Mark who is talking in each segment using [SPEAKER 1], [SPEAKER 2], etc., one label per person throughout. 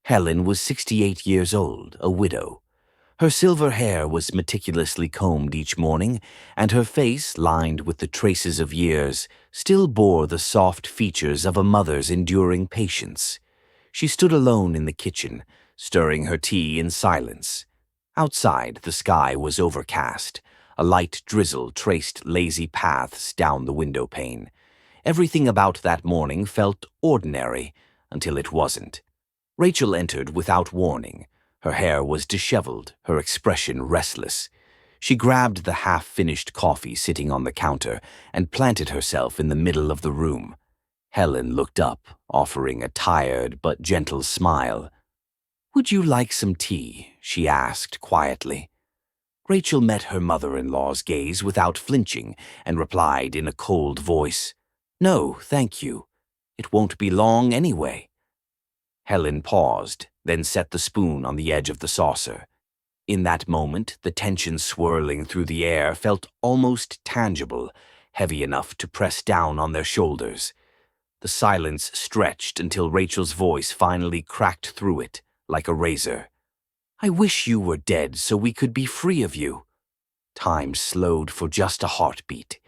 [SPEAKER 1] Helen was 68 years old, a widow. Her silver hair was meticulously combed each morning, and her face, lined with the traces of years, still bore the soft features of a mother's enduring patience. She stood alone in the kitchen, stirring her tea in silence. Outside, the sky was overcast. A light drizzle traced lazy paths down the window pane. Everything about that morning felt ordinary, until it wasn't. Rachel entered without warning. Her hair was disheveled, her expression restless. She grabbed the half-finished coffee sitting on the counter and planted herself in the middle of the room. Helen looked up, offering a tired but gentle smile. "Would you like some tea?" she asked quietly. Rachel met her mother-in-law's gaze without flinching and replied in a cold voice, "No, thank you. It won't be long anyway." Helen paused, then set the spoon on the edge of the saucer. In that moment, the tension swirling through the air felt almost tangible, heavy enough to press down on their shoulders. The silence stretched until Rachel's voice finally cracked through it, like a razor. "I wish you were dead so we could be free of you." Time slowed for just a heartbeat.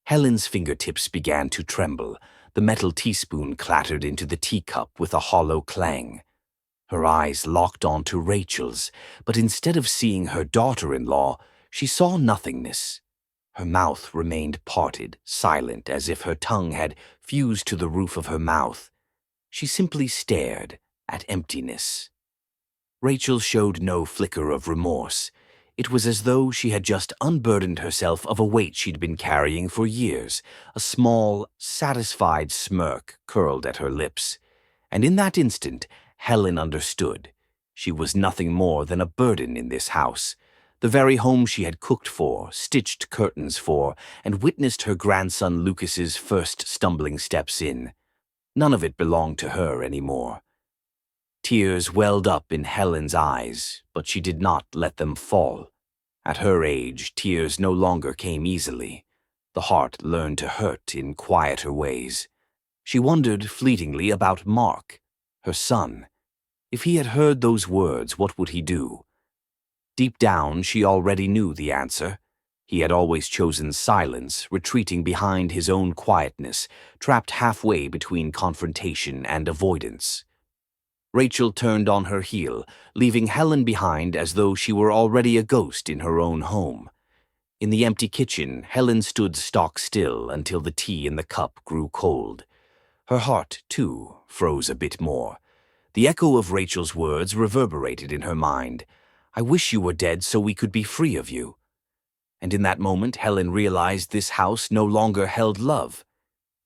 [SPEAKER 1] Helen's fingertips began to tremble. The metal teaspoon clattered into the teacup with a hollow clang. Her eyes locked onto Rachel's, but instead of seeing her daughter-in-law, she saw nothingness. Her mouth remained parted, silent, as if her tongue had fused to the roof of her mouth. She simply stared at emptiness. Rachel showed no flicker of remorse. It was as though she had just unburdened herself of a weight she'd been carrying for years. A small, satisfied smirk curled at her lips. And in that instant, Helen understood. She was nothing more than a burden in this house. The very home she had cooked for, stitched curtains for, and witnessed her grandson Lucas's first stumbling steps in. None of it belonged to her anymore. Tears welled up in Helen's eyes, but she did not let them fall. At her age, tears no longer came easily. The heart learned to hurt in quieter ways. She wondered fleetingly about Mark, her son. If he had heard those words, what would he do? Deep down, she already knew the answer. He had always chosen silence, retreating behind his own quietness, trapped halfway between confrontation and avoidance. Rachel turned on her heel, leaving Helen behind as though she were already a ghost in her own home. In the empty kitchen, Helen stood stock still until the tea in the cup grew cold. Her heart, too, froze a bit more. The echo of Rachel's words reverberated in her mind. "I wish you were dead so we could be free of you." And in that moment, Helen realized this house no longer held love.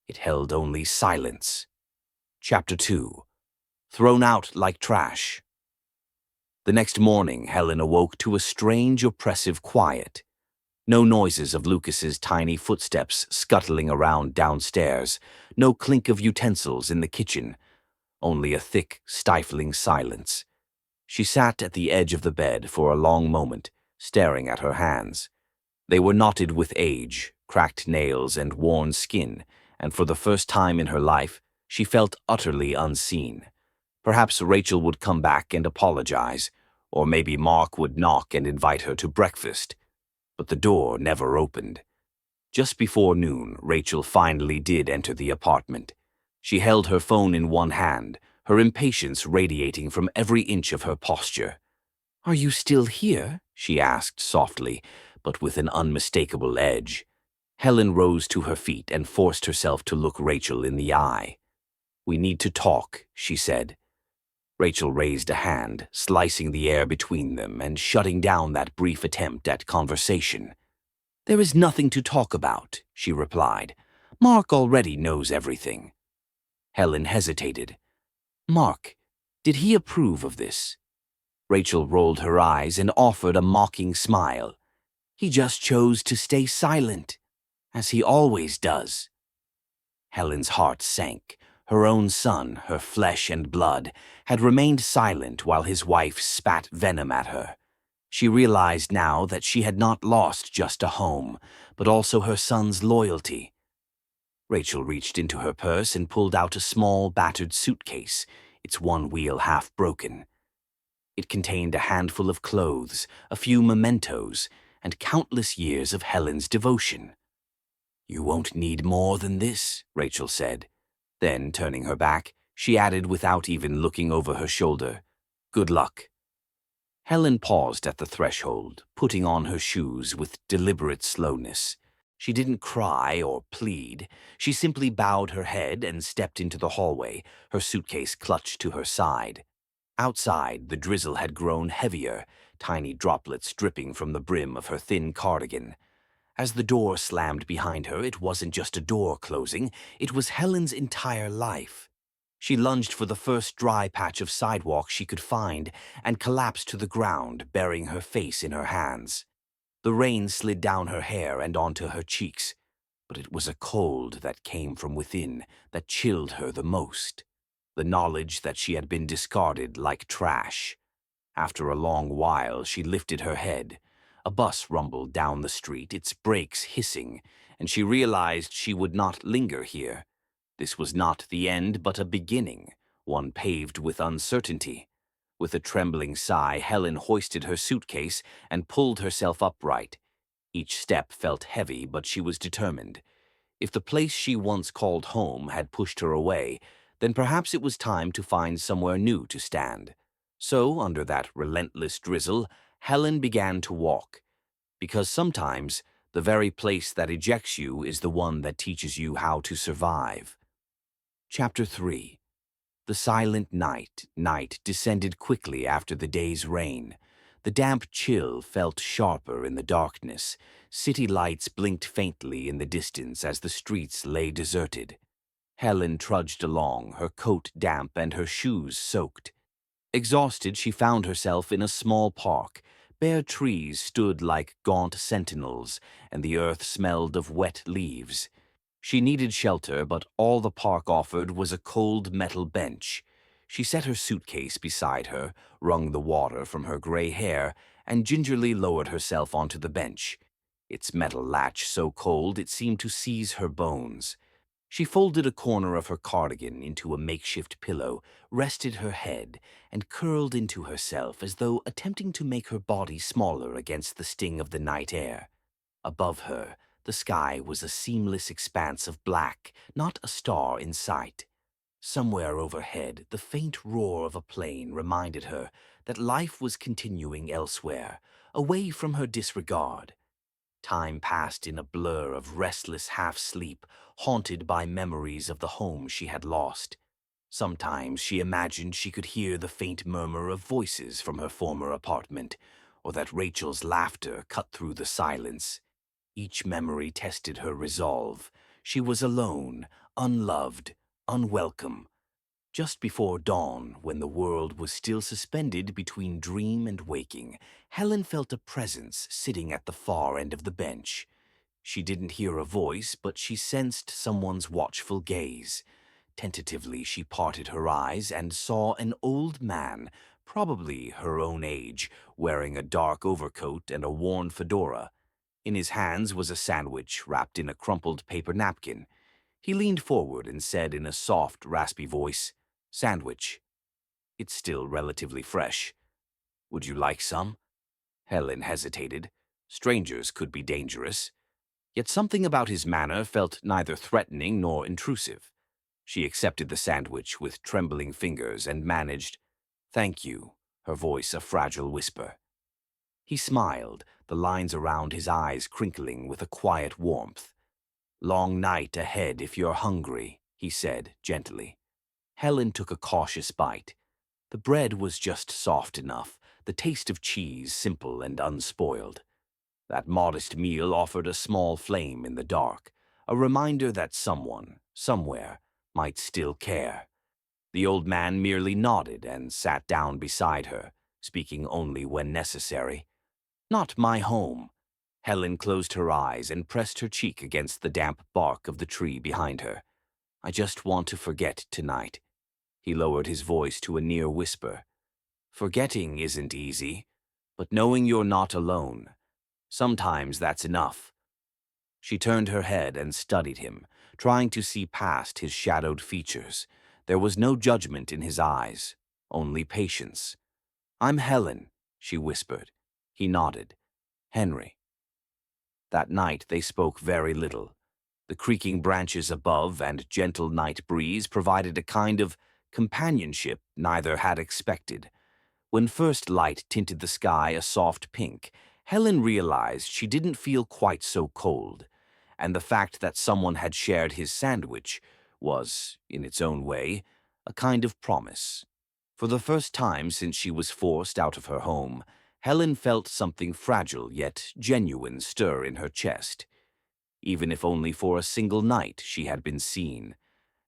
[SPEAKER 1] It held only silence. Chapter 2. Thrown out like trash. The next morning, Helen awoke to a strange, oppressive quiet. No noises of Lucas's tiny footsteps scuttling around downstairs, no clink of utensils in the kitchen, only a thick, stifling silence. She sat at the edge of the bed for a long moment, staring at her hands. They were knotted with age, cracked nails, and worn skin, and for the first time in her life, she felt utterly unseen. Perhaps Rachel would come back and apologize, or maybe Mark would knock and invite her to breakfast. But the door never opened. Just before noon, Rachel finally did enter the apartment. She held her phone in one hand, her impatience radiating from every inch of her posture. "Are you still here?" she asked softly, but with an unmistakable edge. Helen rose to her feet and forced herself to look Rachel in the eye. "We need to talk," she said. Rachel raised a hand, slicing the air between them and shutting down that brief attempt at conversation. "There is nothing to talk about," she replied. "Mark already knows everything." Helen hesitated. "Mark, did he approve of this?" Rachel rolled her eyes and offered a mocking smile. "He just chose to stay silent, as he always does." Helen's heart sank. Her own son, her flesh and blood, had remained silent while his wife spat venom at her. She realized now that she had not lost just a home, but also her son's loyalty. Rachel reached into her purse and pulled out a small, battered suitcase. its one wheel half broken. It contained a handful of clothes, a few mementos, and countless years of Helen's devotion. "You won't need more than this," Rachel said. Then, turning her back, she added without even looking over her shoulder, "Good luck." Helen paused at the threshold, putting on her shoes with deliberate slowness. She didn't cry or plead. She simply bowed her head and stepped into the hallway, her suitcase clutched to her side. Outside, the drizzle had grown heavier, tiny droplets dripping from the brim of her thin cardigan. As the door slammed behind her, it wasn't just a door closing, it was Helen's entire life. She lunged for the first dry patch of sidewalk she could find and collapsed to the ground, burying her face in her hands. The rain slid down her hair and onto her cheeks, but it was a cold that came from within that chilled her the most. The knowledge that she had been discarded like trash. After a long while, she lifted her head. A bus rumbled down the street, its brakes hissing, and she realized she would not linger here. This was not the end, but a beginning, one paved with uncertainty. With a trembling sigh, Helen hoisted her suitcase and pulled herself upright. Each step felt heavy, but she was determined. If the place she once called home had pushed her away, then perhaps it was time to find somewhere new to stand. So, under that relentless drizzle, Helen began to walk. Because sometimes, the very place that ejects you is the one that teaches you how to survive. Chapter 3. The silent night descended quickly after the day's rain. The damp chill felt sharper in the darkness. City lights blinked faintly in the distance as the streets lay deserted. Helen trudged along, her coat damp and her shoes soaked. Exhausted, she found herself in a small park. Bare trees stood like gaunt sentinels, and the earth smelled of wet leaves. She needed shelter, but all the park offered was a cold metal bench. She set her suitcase beside her, wrung the water from her gray hair, and gingerly lowered herself onto the bench. Its metal latch so cold it seemed to seize her bones. She folded a corner of her cardigan into a makeshift pillow, rested her head, and curled into herself as though attempting to make her body smaller against the sting of the night air. Above her, the sky was a seamless expanse of black, not a star in sight. Somewhere overhead, the faint roar of a plane reminded her that life was continuing elsewhere, away from her disregard. Time passed in a blur of restless half-sleep, haunted by memories of the home she had lost. Sometimes she imagined she could hear the faint murmur of voices from her former apartment, or that Rachel's laughter cut through the silence. Each memory tested her resolve. She was alone, unloved, unwelcome. Just before dawn, when the world was still suspended between dream and waking, Helen felt a presence sitting at the far end of the bench. She didn't hear a voice, but she sensed someone's watchful gaze. Tentatively, she parted her eyes and saw an old man, probably her own age, wearing a dark overcoat and a worn fedora. In his hands was a sandwich wrapped in a crumpled paper napkin. He leaned forward and said in a soft, raspy voice, "Sandwich. It's still relatively fresh. Would you like some?" Helen hesitated. Strangers could be dangerous. Yet something about his manner felt neither threatening nor intrusive. She accepted the sandwich with trembling fingers and managed, "Thank you," her voice a fragile whisper. He smiled, the lines around his eyes crinkling with a quiet warmth. "Long night ahead if you're hungry," he said gently. Helen took a cautious bite. The bread was just soft enough, the taste of cheese simple and unspoiled. That modest meal offered a small flame in the dark, a reminder that someone, somewhere, might still care. The old man merely nodded and sat down beside her, speaking only when necessary. "Not my home." Helen closed her eyes and pressed her cheek against the damp bark of the tree behind her. "I just want to forget tonight." He lowered his voice to a near whisper. "Forgetting isn't easy, but knowing you're not alone, sometimes that's enough." She turned her head and studied him, trying to see past his shadowed features. There was no judgment in his eyes, only patience. "I'm Helen," she whispered. He nodded. "Henry." That night they spoke very little. The creaking branches above and gentle night breeze provided a kind of companionship neither had expected. When first light tinted the sky a soft pink, Helen realized she didn't feel quite so cold, and the fact that someone had shared his sandwich was, in its own way, a kind of promise. For the first time since she was forced out of her home, Helen felt something fragile yet genuine stir in her chest. Even if only for a single night she had been seen,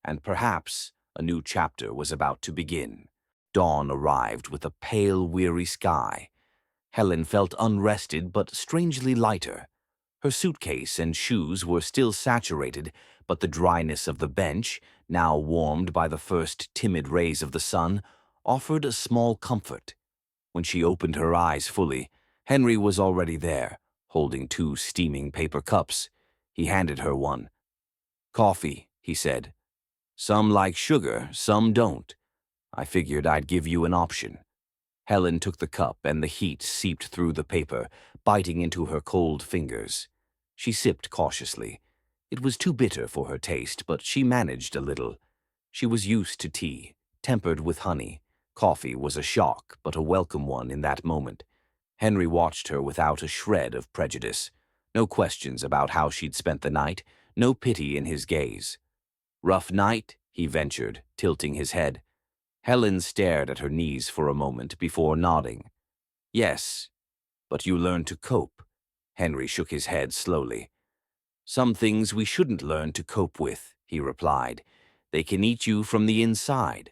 [SPEAKER 1] and perhaps a new chapter was about to begin. Dawn arrived with a pale, weary sky. Helen felt unrested but strangely lighter. Her suitcase and shoes were still saturated, but the dryness of the bench, now warmed by the first timid rays of the sun, offered a small comfort. When she opened her eyes fully, Henry was already there, holding 2 steaming paper cups. He handed her one. "Coffee," he said. "Some like sugar, some don't. I figured I'd give you an option." Helen took the cup and the heat seeped through the paper, biting into her cold fingers. She sipped cautiously. It was too bitter for her taste, but she managed a little. She was used to tea, tempered with honey. Coffee was a shock, but a welcome one in that moment. Henry watched her without a shred of prejudice. No questions about how she'd spent the night, no pity in his gaze. "Rough night?" he ventured, tilting his head. Helen stared at her knees for a moment before nodding. "Yes, but you learn to cope." Henry shook his head slowly. "Some things we shouldn't learn to cope with," he replied. "They can eat you from the inside."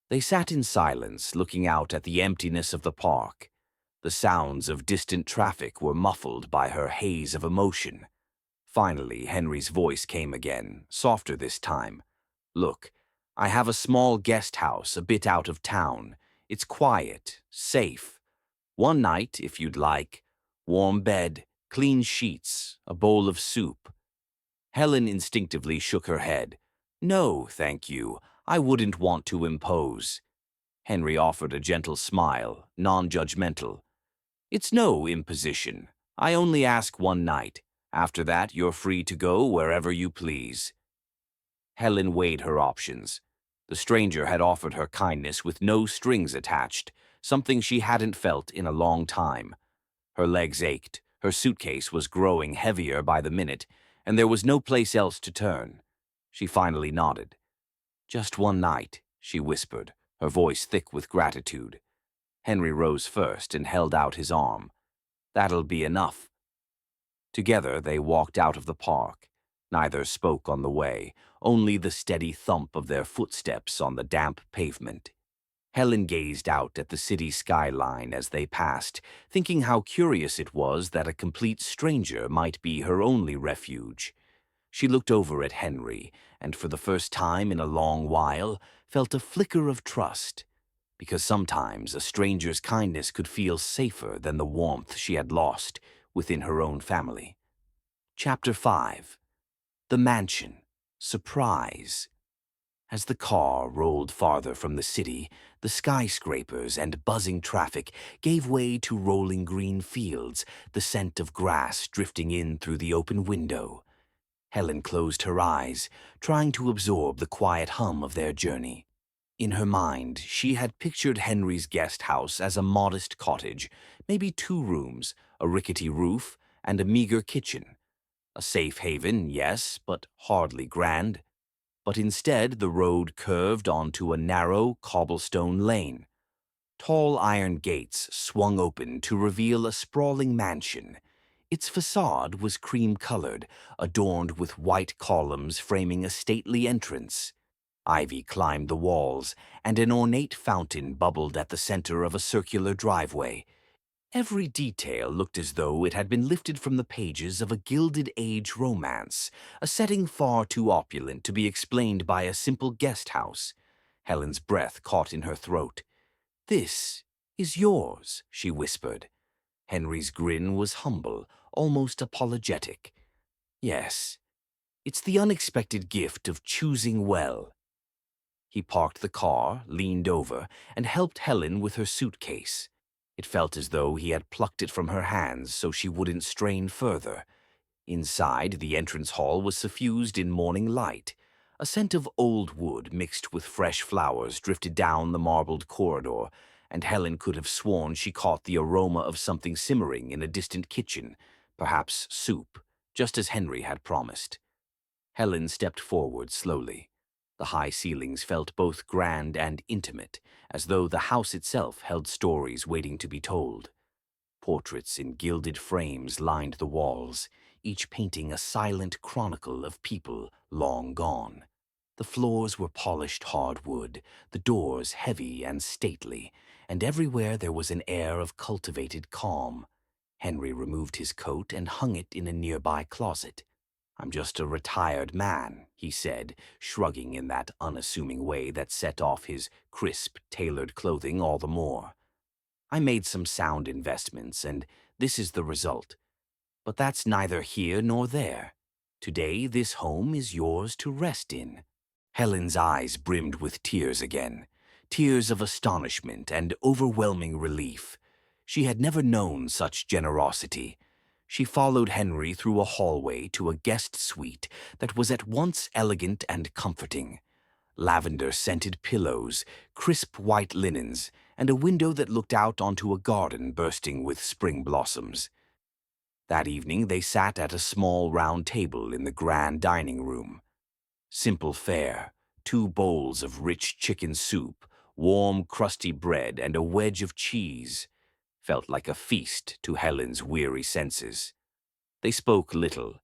[SPEAKER 1] They sat in silence, looking out at the emptiness of the park. The sounds of distant traffic were muffled by her haze of emotion. Finally, Henry's voice came again, softer this time. "Look, I have a small guest house a bit out of town. It's quiet, safe. One night, if you'd like. Warm bed, clean sheets, a bowl of soup." Helen instinctively shook her head. "No, thank you. I wouldn't want to impose." Henry offered a gentle smile, non-judgmental. "It's no imposition. I only ask one night. After that, you're free to go wherever you please." Helen weighed her options. The stranger had offered her kindness with no strings attached, something she hadn't felt in a long time. Her legs ached, her suitcase was growing heavier by the minute, and there was no place else to turn. She finally nodded. "Just one night," she whispered, her voice thick with gratitude. Henry rose first and held out his arm. "That'll be enough." Together they walked out of the park. Neither spoke on the way, only the steady thump of their footsteps on the damp pavement. Helen gazed out at the city skyline as they passed, thinking how curious it was that a complete stranger might be her only refuge. She looked over at Henry, and for the first time in a long while, felt a flicker of trust, because sometimes a stranger's kindness could feel safer than the warmth she had lost within her own family. Chapter 5. The Mansion. Surprise. As the car rolled farther from the city, the skyscrapers and buzzing traffic gave way to rolling green fields, the scent of grass drifting in through the open window. Helen closed her eyes, trying to absorb the quiet hum of their journey. In her mind, she had pictured Henry's guest house as a modest cottage, maybe 2 rooms, a rickety roof, and a meager kitchen. A safe haven, yes, but hardly grand. But instead the road curved onto a narrow cobblestone lane. Tall iron gates swung open to reveal a sprawling mansion. Its facade was cream-colored, adorned with white columns framing a stately entrance. Ivy climbed the walls, and an ornate fountain bubbled at the center of a circular driveway. Every detail looked as though it had been lifted from the pages of a Gilded Age romance, a setting far too opulent to be explained by a simple guest house. Helen's breath caught in her throat. "This is yours," she whispered. Henry's grin was humble, almost apologetic. "Yes, it's the unexpected gift of choosing well." He parked the car, leaned over, and helped Helen with her suitcase. It felt as though he had plucked it from her hands so she wouldn't strain further. Inside, the entrance hall was suffused in morning light. A scent of old wood mixed with fresh flowers drifted down the marbled corridor, and Helen could have sworn she caught the aroma of something simmering in a distant kitchen, perhaps soup, just as Henry had promised. Helen stepped forward slowly. The high ceilings felt both grand and intimate, as though the house itself held stories waiting to be told. Portraits in gilded frames lined the walls, each painting a silent chronicle of people long gone. The floors were polished hardwood, the doors heavy and stately, and everywhere there was an air of cultivated calm. Henry removed his coat and hung it in a nearby closet. "I'm just a retired man," he said, shrugging in that unassuming way that set off his crisp, tailored clothing all the more. "I made some sound investments, and this is the result. But that's neither here nor there. Today, this home is yours to rest in." Helen's eyes brimmed with tears again, tears of astonishment and overwhelming relief. She had never known such generosity. She followed Henry through a hallway to a guest suite that was at once elegant and comforting. Lavender-scented pillows, crisp white linens, and a window that looked out onto a garden bursting with spring blossoms. That evening they sat at a small round table in the grand dining room. Simple fare, 2 bowls of rich chicken soup, warm crusty bread, and a wedge of cheese felt like a feast to Helen's weary senses. They spoke little.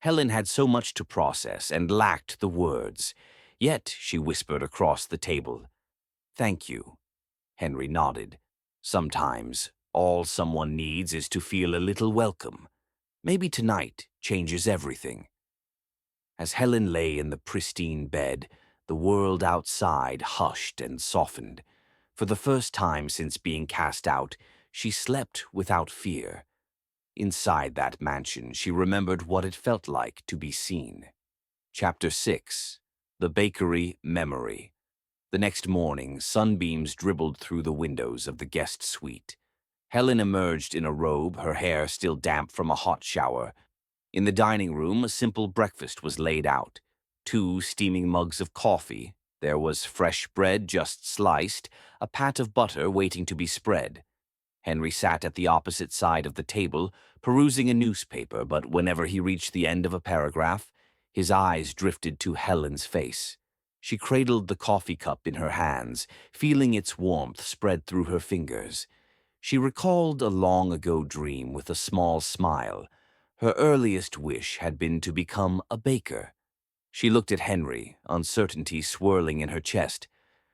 [SPEAKER 1] Helen had so much to process and lacked the words. Yet she whispered across the table, "Thank you." Henry nodded. Sometimes all someone needs is to feel a little welcome. Maybe tonight changes everything. As Helen lay in the pristine bed, the world outside hushed and softened. For the first time since being cast out, she slept without fear. Inside that mansion, she remembered what it felt like to be seen. Chapter 6. The Bakery Memory. The next morning, sunbeams dribbled through the windows of the guest suite. Helen emerged in a robe, her hair still damp from a hot shower. In the dining room, a simple breakfast was laid out. 2 steaming mugs of coffee. There was fresh bread just sliced, a pat of butter waiting to be spread. Henry sat at the opposite side of the table, perusing a newspaper, but whenever he reached the end of a paragraph, his eyes drifted to Helen's face. She cradled the coffee cup in her hands, feeling its warmth spread through her fingers. She recalled a long-ago dream with a small smile. Her earliest wish had been to become a baker. She looked at Henry, uncertainty swirling in her chest.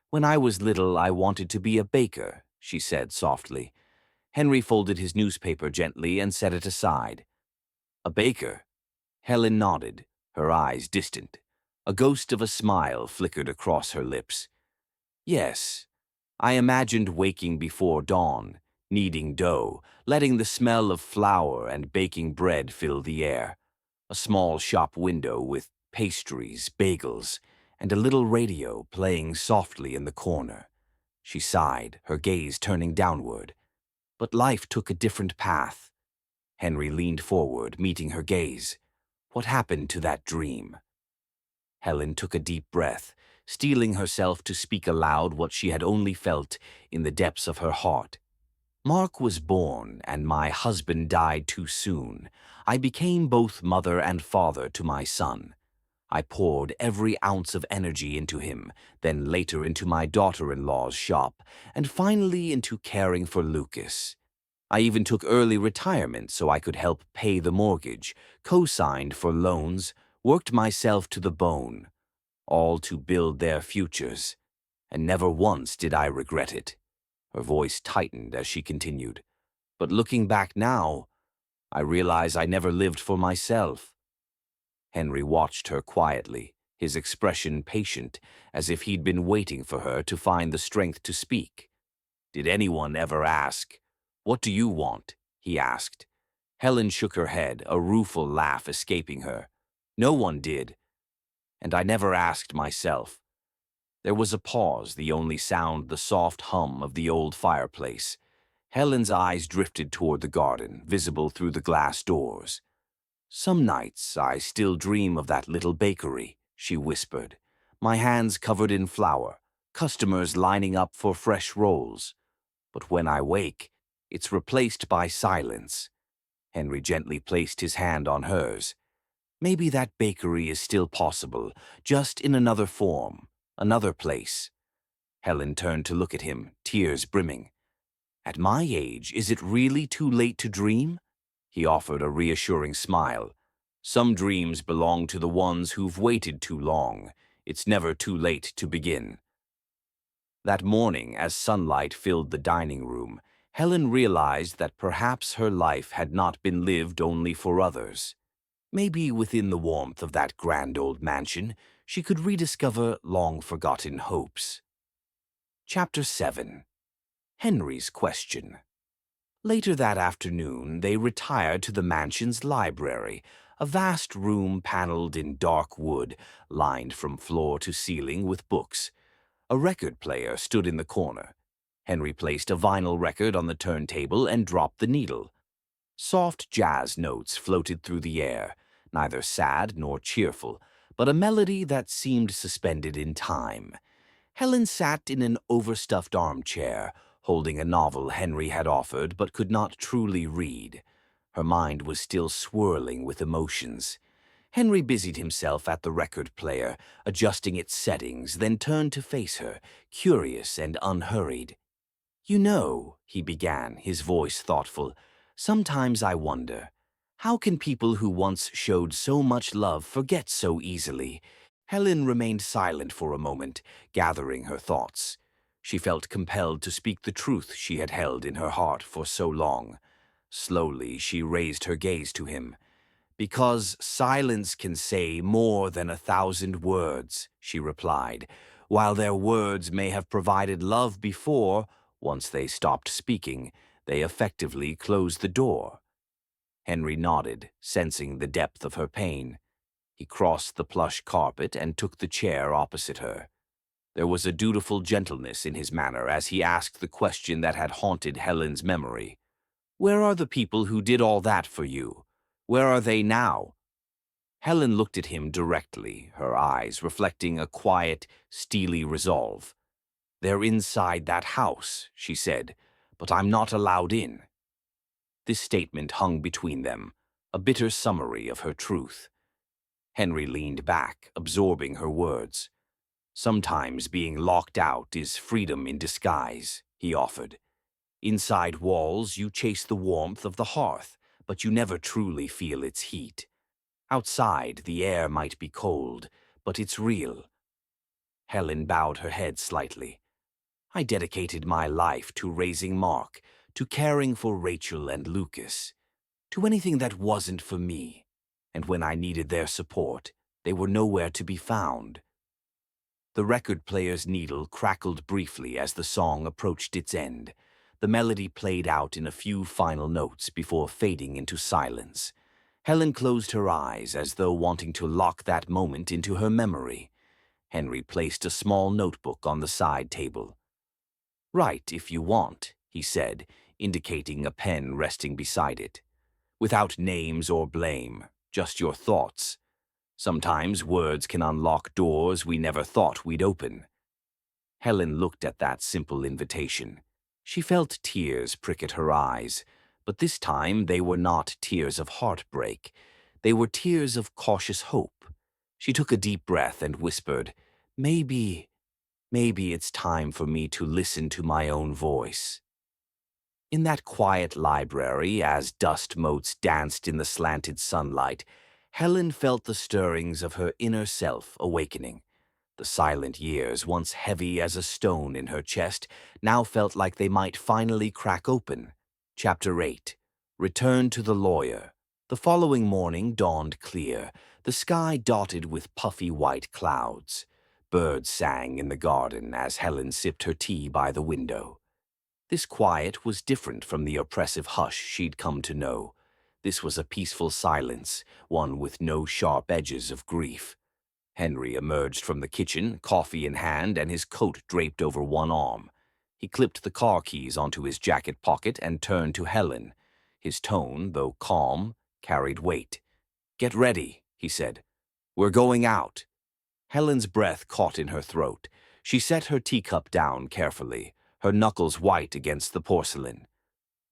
[SPEAKER 1] "When I was little, I wanted to be a baker," she said softly. Henry folded his newspaper gently and set it aside. "A baker?" Helen nodded, her eyes distant. A ghost of a smile flickered across her lips. "Yes, I imagined waking before dawn, kneading dough, letting the smell of flour and baking bread fill the air. A small shop window with pastries, bagels, and a little radio playing softly in the corner." She sighed, her gaze turning downward. But life took a different path. Henry leaned forward, meeting her gaze. "What happened to that dream?" Helen took a deep breath, steeling herself to speak aloud what she had only felt in the depths of her heart. "Mark was born, and my husband died too soon. I became both mother and father to my son. I poured every ounce of energy into him, then later into my daughter-in-law's shop, and finally into caring for Lucas. I even took early retirement so I could help pay the mortgage, co-signed for loans, worked myself to the bone, all to build their futures, and never once did I regret it." Her voice tightened as she continued. "But looking back now, I realize I never lived for myself." Henry watched her quietly, his expression patient, as if he'd been waiting for her to find the strength to speak. "Did anyone ever ask, 'What do you want?'" he asked. Helen shook her head, a rueful laugh escaping her. "No one did. And I never asked myself. There was a pause, the only sound the soft hum of the old fireplace. Helen's eyes drifted toward the garden, visible through the glass doors. "Some nights I still dream of that little bakery," she whispered. "My hands covered in flour, customers lining up for fresh rolls. But when I wake, it's replaced by silence." Henry gently placed his hand on hers. "Maybe that bakery is still possible, just in another form, another place." Helen turned to look at him, tears brimming. "At my age, is it really too late to dream?" He offered a reassuring smile. "Some dreams belong to the ones who've waited too long. It's never too late to begin." That morning, as sunlight filled the dining room, Helen realized that perhaps her life had not been lived only for others. Maybe within the warmth of that grand old mansion, she could rediscover long-forgotten hopes. Chapter 7. Henry's Question. Later that afternoon, they retired to the mansion's library, a vast room paneled in dark wood, lined from floor to ceiling with books. A record player stood in the corner. Henry placed a vinyl record on the turntable and dropped the needle. Soft jazz notes floated through the air, neither sad nor cheerful, but a melody that seemed suspended in time. Helen sat in an overstuffed armchair, holding a novel Henry had offered but could not truly read. Her mind was still swirling with emotions. Henry busied himself at the record player, adjusting its settings, then turned to face her, curious and unhurried. "You know," he began, his voice thoughtful, "sometimes I wonder, how can people who once showed so much love forget so easily?" Helen remained silent for a moment, gathering her thoughts. She felt compelled to speak the truth she had held in her heart for so long. Slowly, she raised her gaze to him. "Because silence can say more than 1,000 words," she replied. "While their words may have provided love before, once they stopped speaking, they effectively closed the door." Henry nodded, sensing the depth of her pain. He crossed the plush carpet and took the chair opposite her. There was a dutiful gentleness in his manner as he asked the question that had haunted Helen's memory. "Where are the people who did all that for you? Where are they now?" Helen looked at him directly, her eyes reflecting a quiet, steely resolve. "They're inside that house," she said, "but I'm not allowed in." This statement hung between them, a bitter summary of her truth. Henry leaned back, absorbing her words. "Sometimes being locked out is freedom in disguise," he offered. "Inside walls, you chase the warmth of the hearth, but you never truly feel its heat. Outside, the air might be cold, but it's real." Helen bowed her head slightly. "I dedicated my life to raising Mark, to caring for Rachel and Lucas, to anything that wasn't for me, and when I needed their support, they were nowhere to be found." The record player's needle crackled briefly as the song approached its end. The melody played out in a few final notes before fading into silence. Helen closed her eyes as though wanting to lock that moment into her memory. Henry placed a small notebook on the side table. "Write if you want," he said, indicating a pen resting beside it. "Without names or blame, just your thoughts. Sometimes words can unlock doors we never thought we'd open." Helen looked at that simple invitation. She felt tears prick at her eyes, but this time they were not tears of heartbreak. They were tears of cautious hope. She took a deep breath and whispered, Maybe it's time for me to listen to my own voice." In that quiet library, as dust motes danced in the slanted sunlight, Helen felt the stirrings of her inner self awakening. The silent years, once heavy as a stone in her chest, now felt like they might finally crack open. Chapter 8. Return to the lawyer. The following morning dawned clear, the sky dotted with puffy white clouds. Birds sang in the garden as Helen sipped her tea by the window. This quiet was different from the oppressive hush she'd come to know. This was a peaceful silence, one with no sharp edges of grief. Henry emerged from the kitchen, coffee in hand and his coat draped over one arm. He clipped the car keys onto his jacket pocket and turned to Helen. His tone, though calm, carried weight. "Get ready," he said. "We're going out." Helen's breath caught in her throat. She set her teacup down carefully, her knuckles white against the porcelain.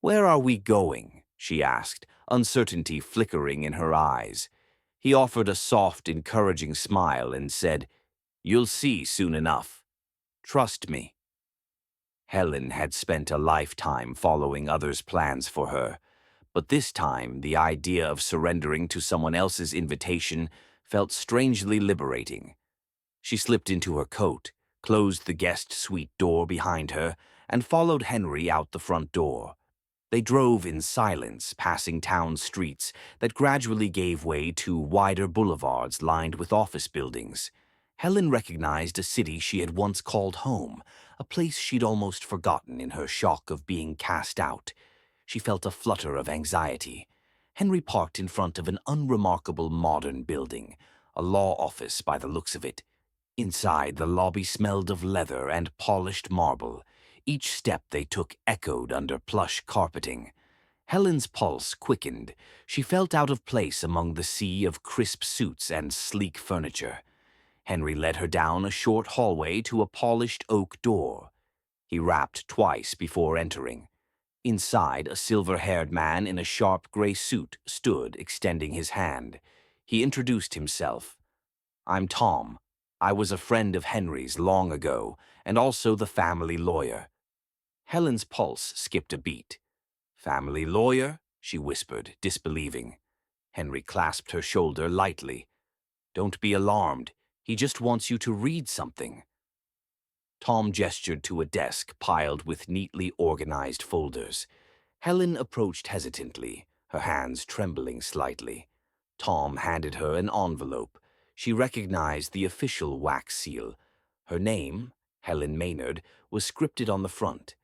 [SPEAKER 1] "Where are we going?" she asked, uncertainty flickering in her eyes. He offered a soft, encouraging smile and said, "You'll see soon enough. Trust me." Helen had spent a lifetime following others' plans for her, but this time the idea of surrendering to someone else's invitation felt strangely liberating. She slipped into her coat, closed the guest suite door behind her, and followed Henry out the front door. They drove in silence, passing town streets that gradually gave way to wider boulevards lined with office buildings. Helen recognized a city she had once called home, a place she'd almost forgotten in her shock of being cast out. She felt a flutter of anxiety. Henry parked in front of an unremarkable modern building, a law office by the looks of it. Inside, the lobby smelled of leather and polished marble. Each step they took echoed under plush carpeting. Helen's pulse quickened. She felt out of place among the sea of crisp suits and sleek furniture. Henry led her down a short hallway to a polished oak door. He rapped twice before entering. Inside, a silver-haired man in a sharp gray suit stood, extending his hand. He introduced himself. "I'm Tom. I was a friend of Henry's long ago, and also the family lawyer." Helen's pulse skipped a beat. "Family lawyer?" she whispered, disbelieving. Henry clasped her shoulder lightly. "Don't be alarmed. He just wants you to read something." Tom gestured to a desk piled with neatly organized folders. Helen approached hesitantly, her hands trembling slightly. Tom handed her an envelope. She recognized the official wax seal. Her name, Helen Maynard, was scripted on the front.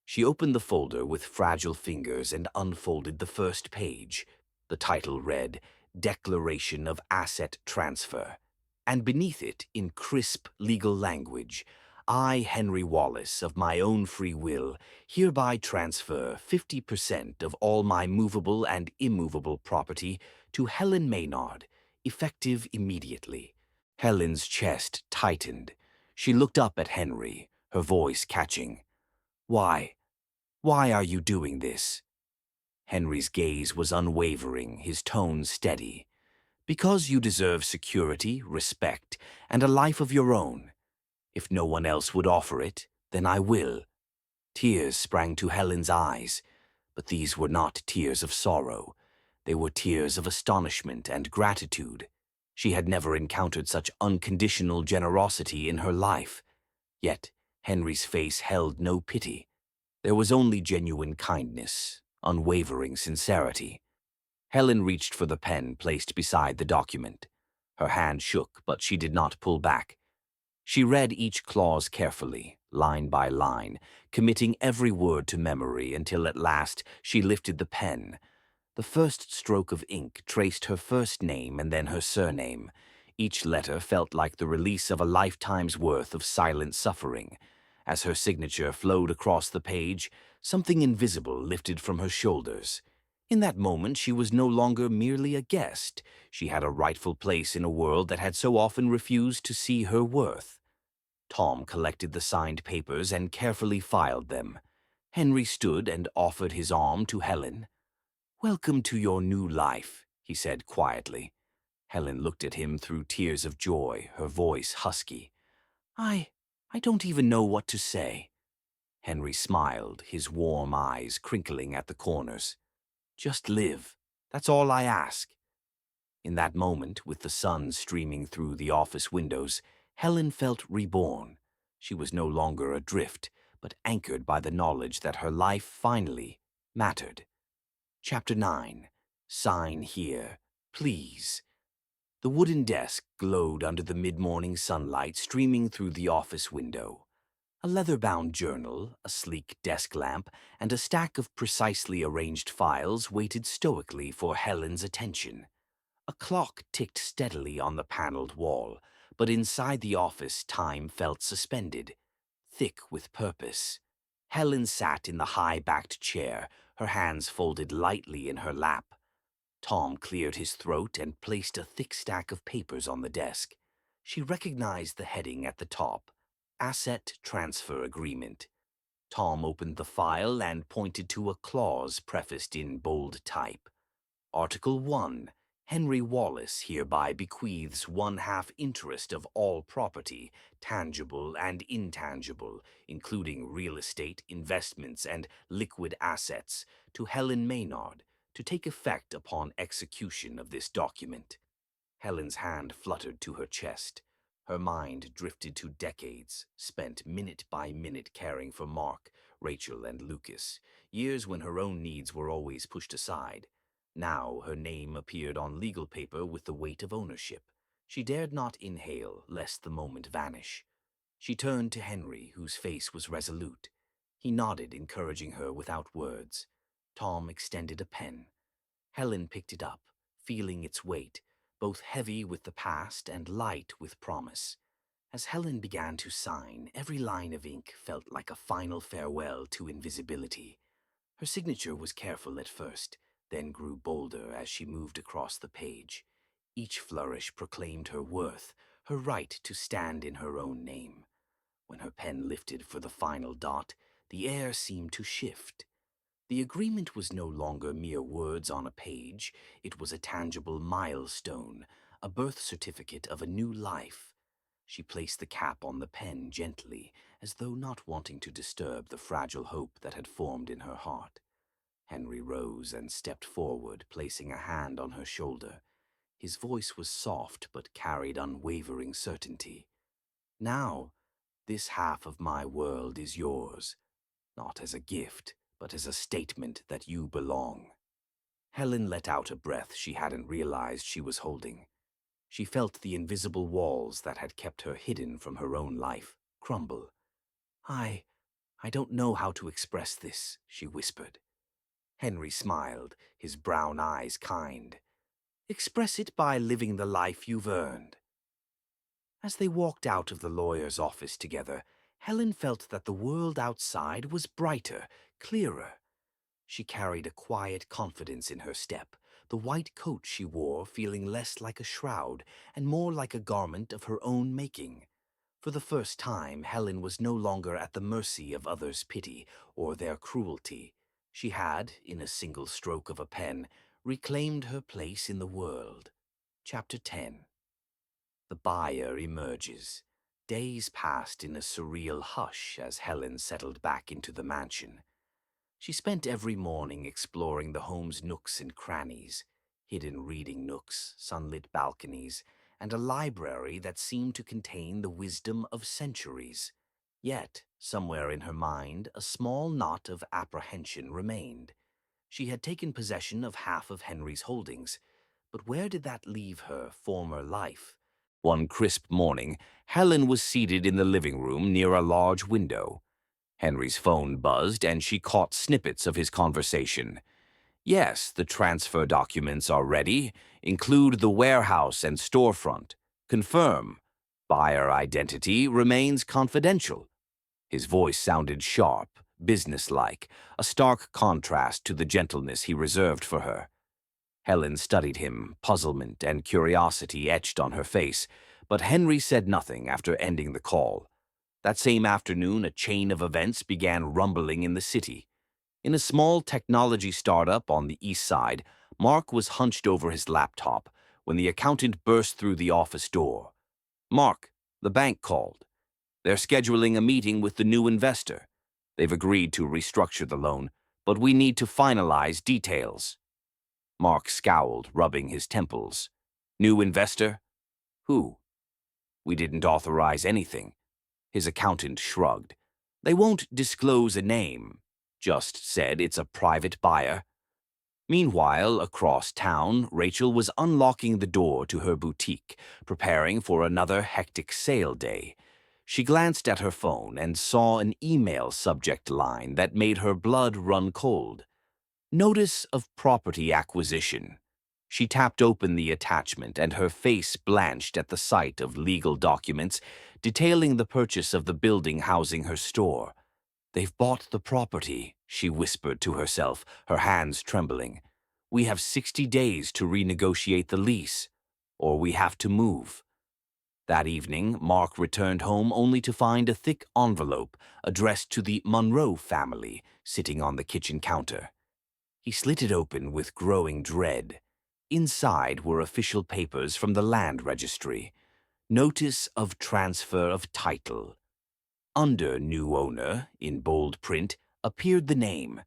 [SPEAKER 1] She opened the folder with fragile fingers and unfolded the first page. The title read, "Declaration of Asset Transfer." And beneath it, in crisp legal language, "I, Henry Wallace, of my own free will, hereby transfer 50% of all my movable and immovable property to Helen Maynard, effective immediately." Helen's chest tightened. She looked up at Henry, her voice catching. "Why? Why are you doing this?" Henry's gaze was unwavering, his tone steady. "Because you deserve security, respect, and a life of your own. If no one else would offer it, then I will." Tears sprang to Helen's eyes, but these were not tears of sorrow. They were tears of astonishment and gratitude. She had never encountered such unconditional generosity in her life. Yet Henry's face held no pity. There was only genuine kindness, unwavering sincerity. Helen reached for the pen placed beside the document. Her hand shook, but she did not pull back. She read each clause carefully, line by line, committing every word to memory until at last she lifted the pen. The first stroke of ink traced her first name and then her surname. Each letter felt like the release of a lifetime's worth of silent suffering. As her signature flowed across the page, something invisible lifted from her shoulders. In that moment, she was no longer merely a guest. She had a rightful place in a world that had so often refused to see her worth. Tom collected the signed papers and carefully filed them. Henry stood and offered his arm to Helen. "Welcome to your new life," he said quietly. Helen looked at him through tears of joy, her voice husky. I don't even know what to say." Henry smiled, his warm eyes crinkling at the corners. "Just live. That's all I ask." In that moment, with the sun streaming through the office windows, Helen felt reborn. She was no longer adrift, but anchored by the knowledge that her life finally mattered. Chapter 9. Sign here, please. The wooden desk glowed under the mid-morning sunlight streaming through the office window. A leather-bound journal, a sleek desk lamp, and a stack of precisely arranged files waited stoically for Helen's attention. A clock ticked steadily on the paneled wall, but inside the office time felt suspended, thick with purpose. Helen sat in the high-backed chair, her hands folded lightly in her lap. Tom cleared his throat and placed a thick stack of papers on the desk. She recognized the heading at the top, Asset Transfer Agreement. Tom opened the file and pointed to a clause prefaced in bold type. Article 1. Henry Wallace hereby bequeaths 1/2 interest of all property, tangible and intangible, including real estate, investments, and liquid assets, to Helen Maynard, to take effect upon execution of this document. Helen's hand fluttered to her chest. Her mind drifted to decades, spent minute by minute caring for Mark, Rachel, and Lucas, years when her own needs were always pushed aside. Now her name appeared on legal paper with the weight of ownership. She dared not inhale, lest the moment vanish. She turned to Henry, whose face was resolute. He nodded, encouraging her without words. Tom extended a pen. Helen picked it up, feeling its weight, both heavy with the past and light with promise. As Helen began to sign, every line of ink felt like a final farewell to invisibility. Her signature was careful at first, then grew bolder as she moved across the page. Each flourish proclaimed her worth, her right to stand in her own name. When her pen lifted for the final dot, the air seemed to shift. The agreement was no longer mere words on a page. It was a tangible milestone, a birth certificate of a new life. She placed the cap on the pen gently, as though not wanting to disturb the fragile hope that had formed in her heart. Henry rose and stepped forward, placing a hand on her shoulder. His voice was soft but carried unwavering certainty. Now, this half of my world is yours, not as a gift, but as a statement that you belong. Helen let out a breath she hadn't realized she was holding. She felt the invisible walls that had kept her hidden from her own life crumble. I don't know how to express this," she whispered. Henry smiled, his brown eyes kind. "Express it by living the life you've earned." As they walked out of the lawyer's office together, Helen felt that the world outside was brighter, clearer. She carried a quiet confidence in her step, the white coat she wore feeling less like a shroud and more like a garment of her own making. For the first time, Helen was no longer at the mercy of others' pity or their cruelty. She had, in a single stroke of a pen, reclaimed her place in the world. Chapter 10. The buyer emerges. Days passed in a surreal hush as Helen settled back into the mansion. She spent every morning exploring the home's nooks and crannies, hidden reading nooks, sunlit balconies, and a library that seemed to contain the wisdom of centuries. Yet, somewhere in her mind, a small knot of apprehension remained. She had taken possession of half of Henry's holdings, but where did that leave her former life? One crisp morning, Helen was seated in the living room near a large window. Henry's phone buzzed and she caught snippets of his conversation. "Yes, the transfer documents are ready. Include the warehouse and storefront. Confirm. Buyer identity remains confidential." His voice sounded sharp, businesslike, a stark contrast to the gentleness he reserved for her. Helen studied him, puzzlement and curiosity etched on her face, but Henry said nothing after ending the call. That same afternoon, a chain of events began rumbling in the city. In a small technology startup on the east side, Mark was hunched over his laptop when the accountant burst through the office door. "Mark, the bank called. They're scheduling a meeting with the new investor. They've agreed to restructure the loan, but we need to finalize details." Mark scowled, rubbing his temples. "New investor? Who?" "We didn't authorize anything." His accountant shrugged. "They won't disclose a name. Just said it's a private buyer." Meanwhile, across town, Rachel was unlocking the door to her boutique, preparing for another hectic sale day. She glanced at her phone and saw an email subject line that made her blood run cold. "Notice of property acquisition." She tapped open the attachment, and her face blanched at the sight of legal documents detailing the purchase of the building housing her store. "They've bought the property," she whispered to herself, her hands trembling. "We have 60 days to renegotiate the lease, or we have to move." That evening, Mark returned home only to find a thick envelope addressed to the Monroe family sitting on the kitchen counter. He slit it open with growing dread. Inside were official papers from the land registry. Notice of transfer of title. Under new owner, in bold print, appeared the name,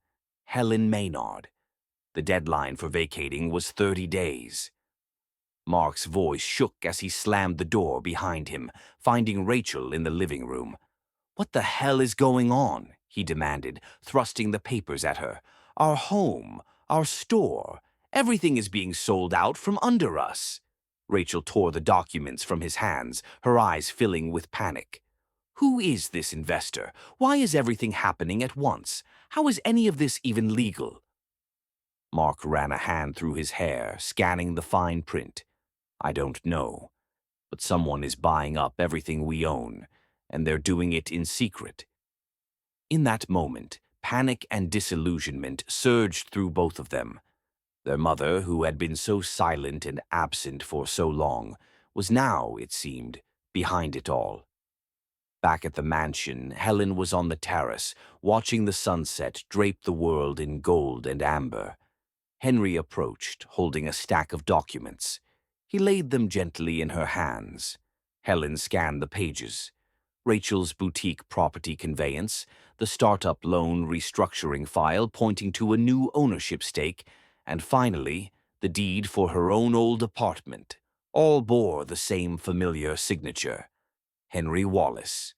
[SPEAKER 1] Helen Maynard. The deadline for vacating was 30 days. Mark's voice shook as he slammed the door behind him, finding Rachel in the living room. "What the hell is going on?" he demanded, thrusting the papers at her. "Our home, our store, everything is being sold out from under us." Rachel tore the documents from his hands, her eyes filling with panic. "Who is this investor? Why is everything happening at once? How is any of this even legal?" Mark ran a hand through his hair, scanning the fine print. "I don't know, but someone is buying up everything we own, and they're doing it in secret." In that moment, panic and disillusionment surged through both of them. Their mother, who had been so silent and absent for so long, was now, it seemed, behind it all. Back at the mansion, Helen was on the terrace, watching the sunset drape the world in gold and amber. Henry approached, holding a stack of documents. He laid them gently in her hands. Helen scanned the pages. Rachel's boutique property conveyance, the startup loan restructuring file pointing to a new ownership stake, and finally, the deed for her own old apartment. All bore the same familiar signature, Henry Wallace.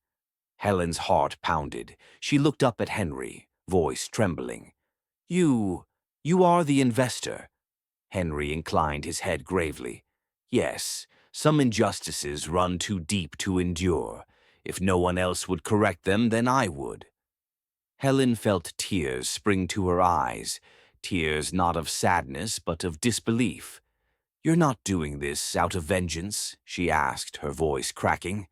[SPEAKER 1] Helen's heart pounded. She looked up at Henry, voice trembling. You are the investor." Henry inclined his head gravely. "Yes, some injustices run too deep to endure. If no one else would correct them, then I would." Helen felt tears spring to her eyes, tears not of sadness but of disbelief. "You're not doing this out of vengeance?" she asked, her voice cracking.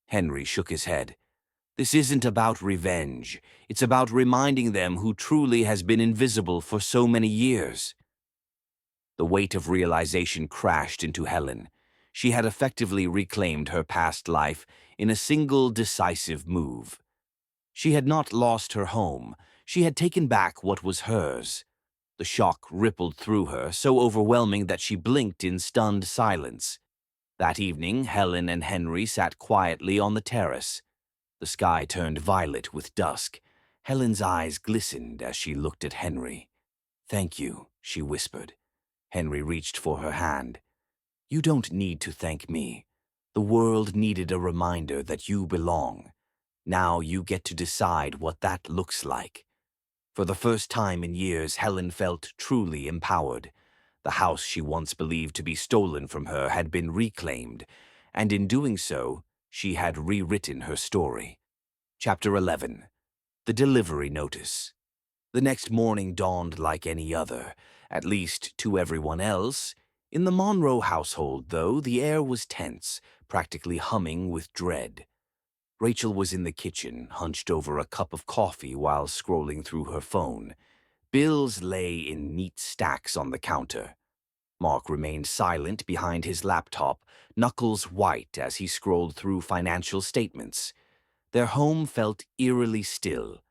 [SPEAKER 1] Henry shook his head. "This isn't about revenge. It's about reminding them who truly has been invisible for so many years." The weight of realization crashed into Helen. She had effectively reclaimed her past life in a single decisive move. She had not lost her home. She had taken back what was hers. The shock rippled through her, so overwhelming that she blinked in stunned silence. That evening, Helen and Henry sat quietly on the terrace. The sky turned violet with dusk. Helen's eyes glistened as she looked at Henry. "Thank you," she whispered. Henry reached for her hand. "You don't need to thank me. The world needed a reminder that you belong. Now you get to decide what that looks like." For the first time in years, Helen felt truly empowered. The house she once believed to be stolen from her had been reclaimed, and in doing so, she had rewritten her story. Chapter 11. The Delivery Notice. The next morning dawned like any other, at least to everyone else. In the Monroe household, though, the air was tense, practically humming with dread. Rachel was in the kitchen, hunched over a cup of coffee while scrolling through her phone. Bills lay in neat stacks on the counter. Mark remained silent behind his laptop, knuckles white as he scrolled through financial statements. Their home felt eerily still,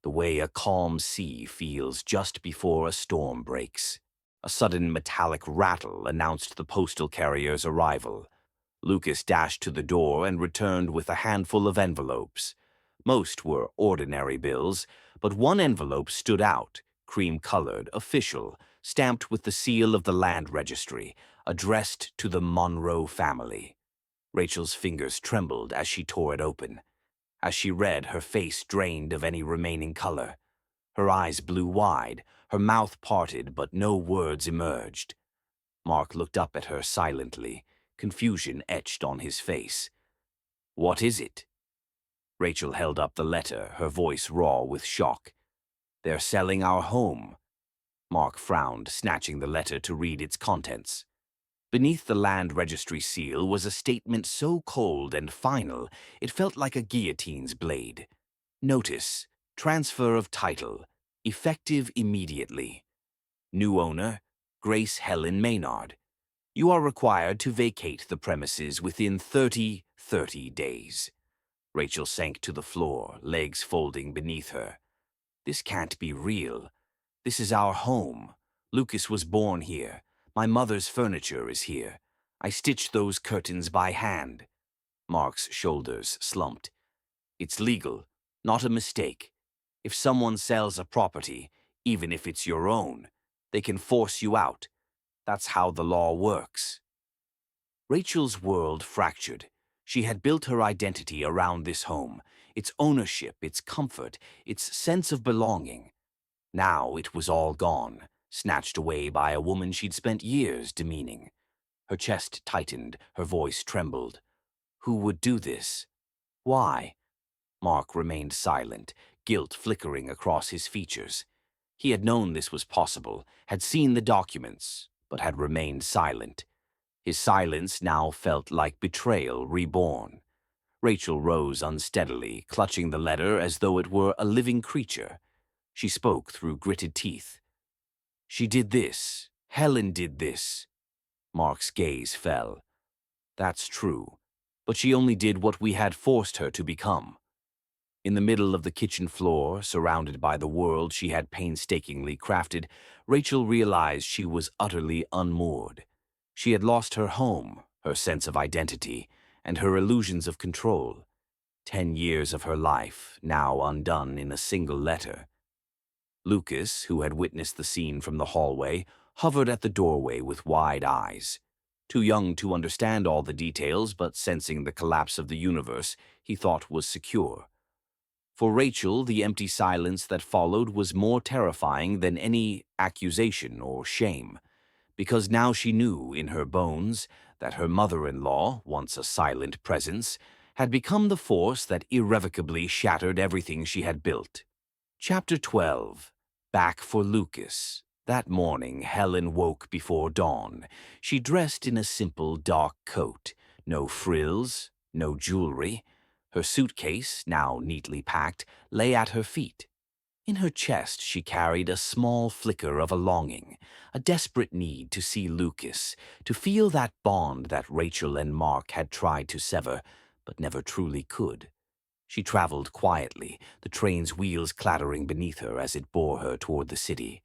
[SPEAKER 1] the way a calm sea feels just before a storm breaks. A sudden metallic rattle announced the postal carrier's arrival. Lucas dashed to the door and returned with a handful of envelopes. Most were ordinary bills, but one envelope stood out, cream-colored, official, stamped with the seal of the land registry, addressed to the Monroe family. Rachel's fingers trembled as she tore it open. As she read, her face drained of any remaining color. Her eyes blew wide, her mouth parted, but no words emerged. Mark looked up at her silently, confusion etched on his face. "What is it?" Rachel held up the letter, her voice raw with shock. "They're selling our home." Mark frowned, snatching the letter to read its contents. Beneath the land registry seal was a statement so cold and final it felt like a guillotine's blade. Notice: transfer of title, effective immediately. New owner, Grace Helen Maynard. You are required to vacate the premises within 30 days. Rachel sank to the floor, legs folding beneath her. This can't be real. This is our home. Lucas was born here. My mother's furniture is here. I stitched those curtains by hand. Mark's shoulders slumped. It's legal, not a mistake. If someone sells a property, even if it's your own, they can force you out. That's how the law works. Rachel's world fractured. She had built her identity around this home, its ownership, its comfort, its sense of belonging. Now it was all gone, snatched away by a woman she'd spent years demeaning. Her chest tightened, her voice trembled. Who would do this? Why? Mark remained silent, guilt flickering across his features. He had known this was possible, had seen the documents, but had remained silent. His silence now felt like betrayal reborn. Rachel rose unsteadily, clutching the letter as though it were a living creature. She spoke through gritted teeth. She did this. Helen did this. Mark's gaze fell. That's true, but she only did what we had forced her to become. In the middle of the kitchen floor, surrounded by the world she had painstakingly crafted, Rachel realized she was utterly unmoored. She had lost her home, her sense of identity, and her illusions of control. 10 years of her life, now undone in a single letter. Lucas, who had witnessed the scene from the hallway, hovered at the doorway with wide eyes. Too young to understand all the details, but sensing the collapse of the universe he thought was secure. For Rachel, the empty silence that followed was more terrifying than any accusation or shame, because now she knew in her bones that her mother-in-law, once a silent presence, had become the force that irrevocably shattered everything she had built. Chapter 12. Back for Lucas. That morning, Helen woke before dawn. She dressed in a simple dark coat, no frills, no jewelry. Her suitcase, now neatly packed, lay at her feet. In her chest she carried a small flicker of a longing, a desperate need to see Lucas, to feel that bond that Rachel and Mark had tried to sever, but never truly could. She traveled quietly, the train's wheels clattering beneath her as it bore her toward the city.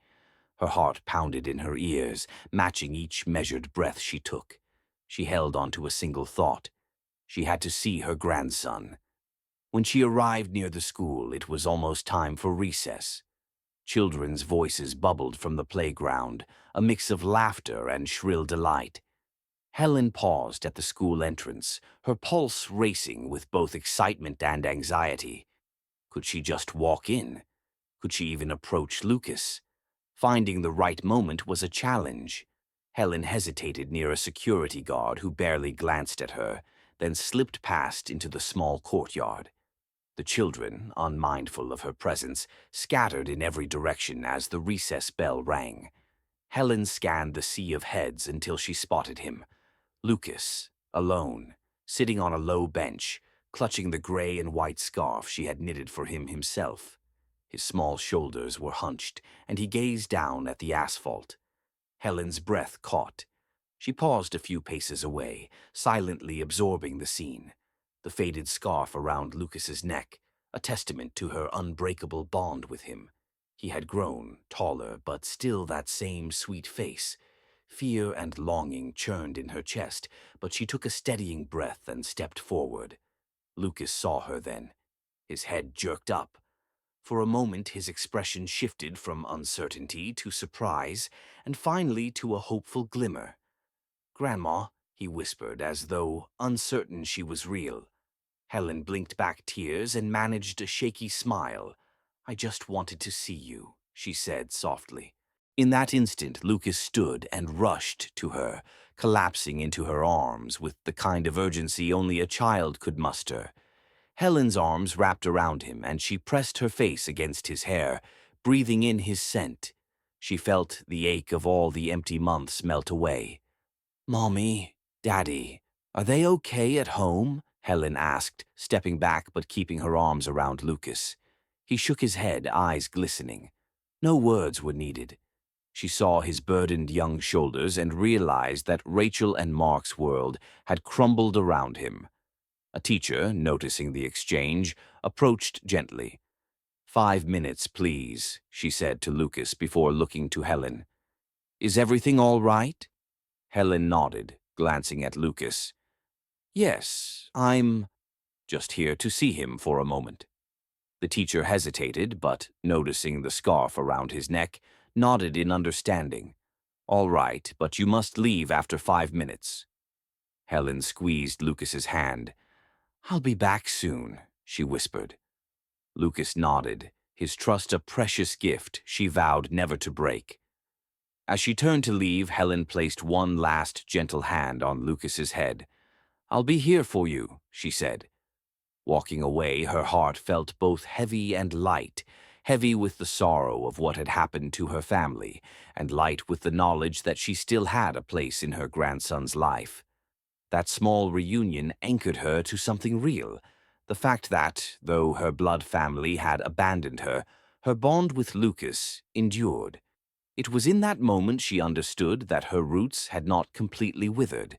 [SPEAKER 1] Her heart pounded in her ears, matching each measured breath she took. She held on to a single thought. She had to see her grandson. When she arrived near the school, it was almost time for recess. Children's voices bubbled from the playground, a mix of laughter and shrill delight. Helen paused at the school entrance, her pulse racing with both excitement and anxiety. Could she just walk in? Could she even approach Lucas? Finding the right moment was a challenge. Helen hesitated near a security guard who barely glanced at her, then slipped past into the small courtyard. The children, unmindful of her presence, scattered in every direction as the recess bell rang. Helen scanned the sea of heads until she spotted him. Lucas, alone, sitting on a low bench, clutching the gray and white scarf she had knitted for him himself. His small shoulders were hunched, and he gazed down at the asphalt. Helen's breath caught. She paused a few paces away, silently absorbing the scene. The faded scarf around Lucas's neck, a testament to her unbreakable bond with him. He had grown, taller, but still that same sweet face. Fear and longing churned in her chest, but she took a steadying breath and stepped forward. Lucas saw her then. His head jerked up. For a moment his expression shifted from uncertainty to surprise, and finally to a hopeful glimmer. "Grandma," he whispered, as though uncertain she was real. Helen blinked back tears and managed a shaky smile. "I just wanted to see you," she said softly. In that instant, Lucas stood and rushed to her, collapsing into her arms with the kind of urgency only a child could muster. Helen's arms wrapped around him, and she pressed her face against his hair, breathing in his scent. She felt the ache of all the empty months melt away. "Mommy, Daddy, are they okay at home?" Helen asked, stepping back but keeping her arms around Lucas. He shook his head, eyes glistening. No words were needed. She saw his burdened young shoulders and realized that Rachel and Mark's world had crumbled around him. A teacher, noticing the exchange, approached gently. "5 minutes, please," she said to Lucas before looking to Helen. "Is everything all right?" Helen nodded, glancing at Lucas. "Yes, I'm just here to see him for a moment." The teacher hesitated, but, noticing the scarf around his neck, nodded in understanding. "All right, but you must leave after 5 minutes." Helen squeezed Lucas's hand. "I'll be back soon," she whispered. Lucas nodded, his trust a precious gift she vowed never to break. As she turned to leave, Helen placed one last gentle hand on Lucas's head. "I'll be here for you," she said. Walking away, her heart felt both heavy and light, heavy with the sorrow of what had happened to her family, and light with the knowledge that she still had a place in her grandson's life. That small reunion anchored her to something real, the fact that, though her blood family had abandoned her, her bond with Lucas endured. It was in that moment she understood that her roots had not completely withered.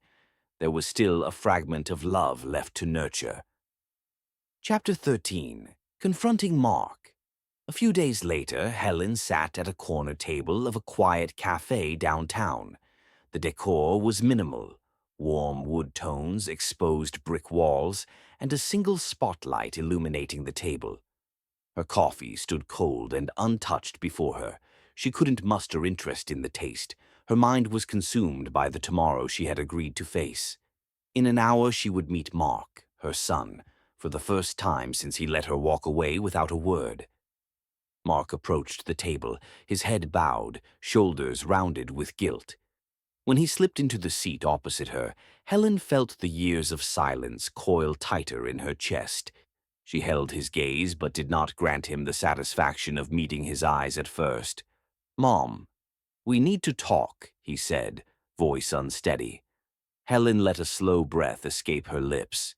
[SPEAKER 1] There was still a fragment of love left to nurture. Chapter 13. Confronting Mark. A few days later, Helen sat at a corner table of a quiet cafe downtown. The decor was minimal: warm wood tones, exposed brick walls, and a single spotlight illuminating the table. Her coffee stood cold and untouched before her. She couldn't muster interest in the taste. Her mind was consumed by the tomorrow she had agreed to face. In an hour she would meet Mark, her son, for the first time since he let her walk away without a word. Mark approached the table, his head bowed, shoulders rounded with guilt. When he slipped into the seat opposite her, Helen felt the years of silence coil tighter in her chest. She held his gaze but did not grant him the satisfaction of meeting his eyes at first. "Mom, we need to talk," he said, voice unsteady. Helen let a slow breath escape her lips.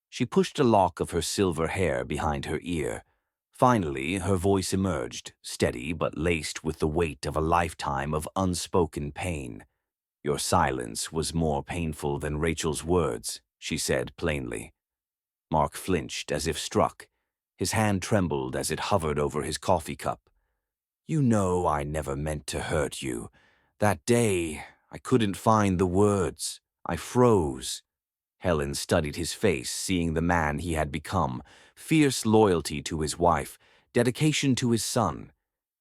[SPEAKER 1] She pushed a lock of her silver hair behind her ear. Finally, her voice emerged, steady but laced with the weight of a lifetime of unspoken pain. "Your silence was more painful than Rachel's words," she said plainly. Mark flinched as if struck. His hand trembled as it hovered over his coffee cup. "You know I never meant to hurt you. That day, I couldn't find the words. I froze." Helen studied his face, seeing the man he had become, fierce loyalty to his wife, dedication to his son,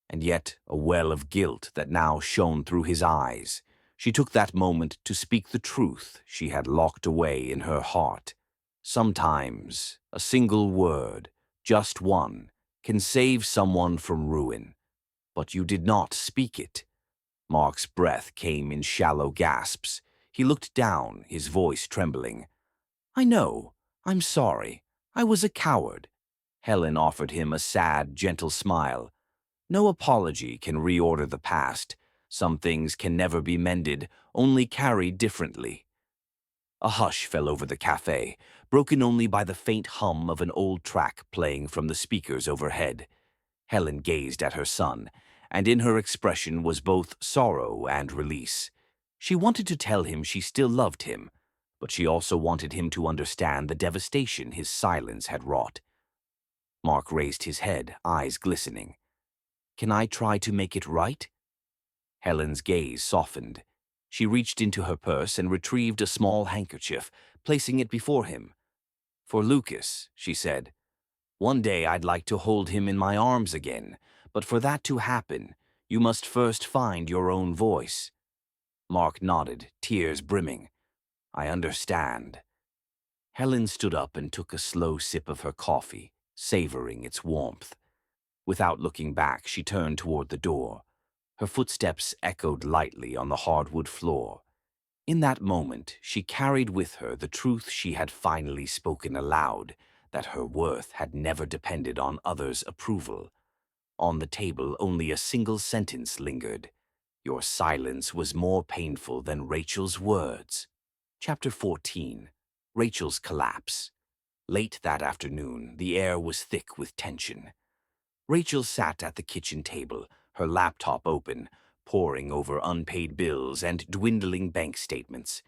[SPEAKER 1] and yet a well of guilt that now shone through his eyes. She took that moment to speak the truth she had locked away in her heart. Sometimes a single word, just one, can save someone from ruin. But you did not speak it. Mark's breath came in shallow gasps. He looked down, his voice trembling. "I know. I'm sorry. I was a coward." Helen offered him a sad, gentle smile. "No apology can reorder the past. Some things can never be mended, only carried differently." A hush fell over the cafe, broken only by the faint hum of an old track playing from the speakers overhead. Helen gazed at her son, and in her expression was both sorrow and release. She wanted to tell him she still loved him, but she also wanted him to understand the devastation his silence had wrought. Mark raised his head, eyes glistening. "Can I try to make it right?" Helen's gaze softened. She reached into her purse and retrieved a small handkerchief, placing it before him. "For Lucas," she said. "One day I'd like to hold him in my arms again, but for that to happen, you must first find your own voice." Mark nodded, tears brimming. "I understand." Helen stood up and took a slow sip of her coffee, savoring its warmth. Without looking back, she turned toward the door. Her footsteps echoed lightly on the hardwood floor. In that moment, she carried with her the truth she had finally spoken aloud, that her worth had never depended on others' approval. On the table, only a single sentence lingered. Your silence was more painful than Rachel's words. Chapter 14. Rachel's Collapse. Late that afternoon, the air was thick with tension. Rachel sat at the kitchen table, her laptop open, poring over unpaid bills and dwindling bank statements.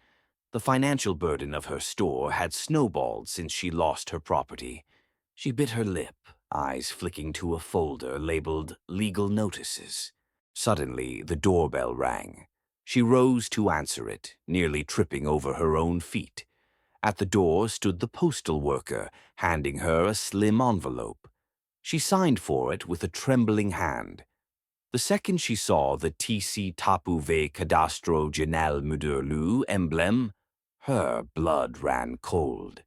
[SPEAKER 1] The financial burden of her store had snowballed since she lost her property. She bit her lip, eyes flicking to a folder labeled Legal Notices. Suddenly, the doorbell rang. She rose to answer it, nearly tripping over her own feet. At the door stood the postal worker, handing her a slim envelope. She signed for it with a trembling hand. The second she saw the TC Tapu Ve Cadastro General Mudurlu emblem, her blood ran cold.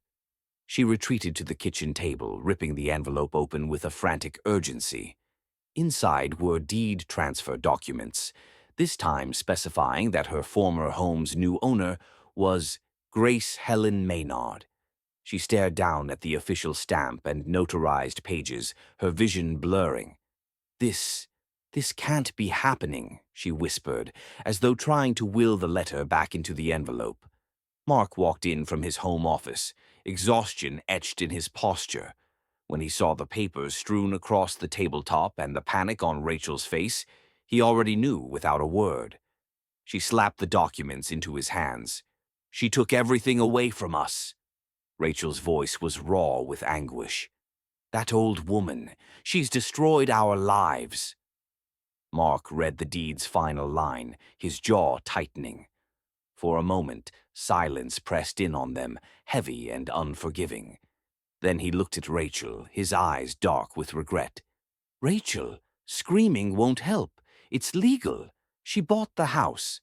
[SPEAKER 1] She retreated to the kitchen table, ripping the envelope open with a frantic urgency. Inside were deed transfer documents, this time specifying that her former home's new owner was Grace Helen Maynard. She stared down at the official stamp and notarized pages, her vision blurring. This can't be happening, she whispered, as though trying to will the letter back into the envelope. Mark walked in from his home office, exhaustion etched in his posture. When he saw the papers strewn across the tabletop and the panic on Rachel's face, he already knew without a word. She slapped the documents into his hands. She took everything away from us. Rachel's voice was raw with anguish. That old woman, she's destroyed our lives. Mark read the deed's final line, his jaw tightening. For a moment, silence pressed in on them, heavy and unforgiving. Then he looked at Rachel, his eyes dark with regret. Rachel, screaming won't help. It's legal. She bought the house.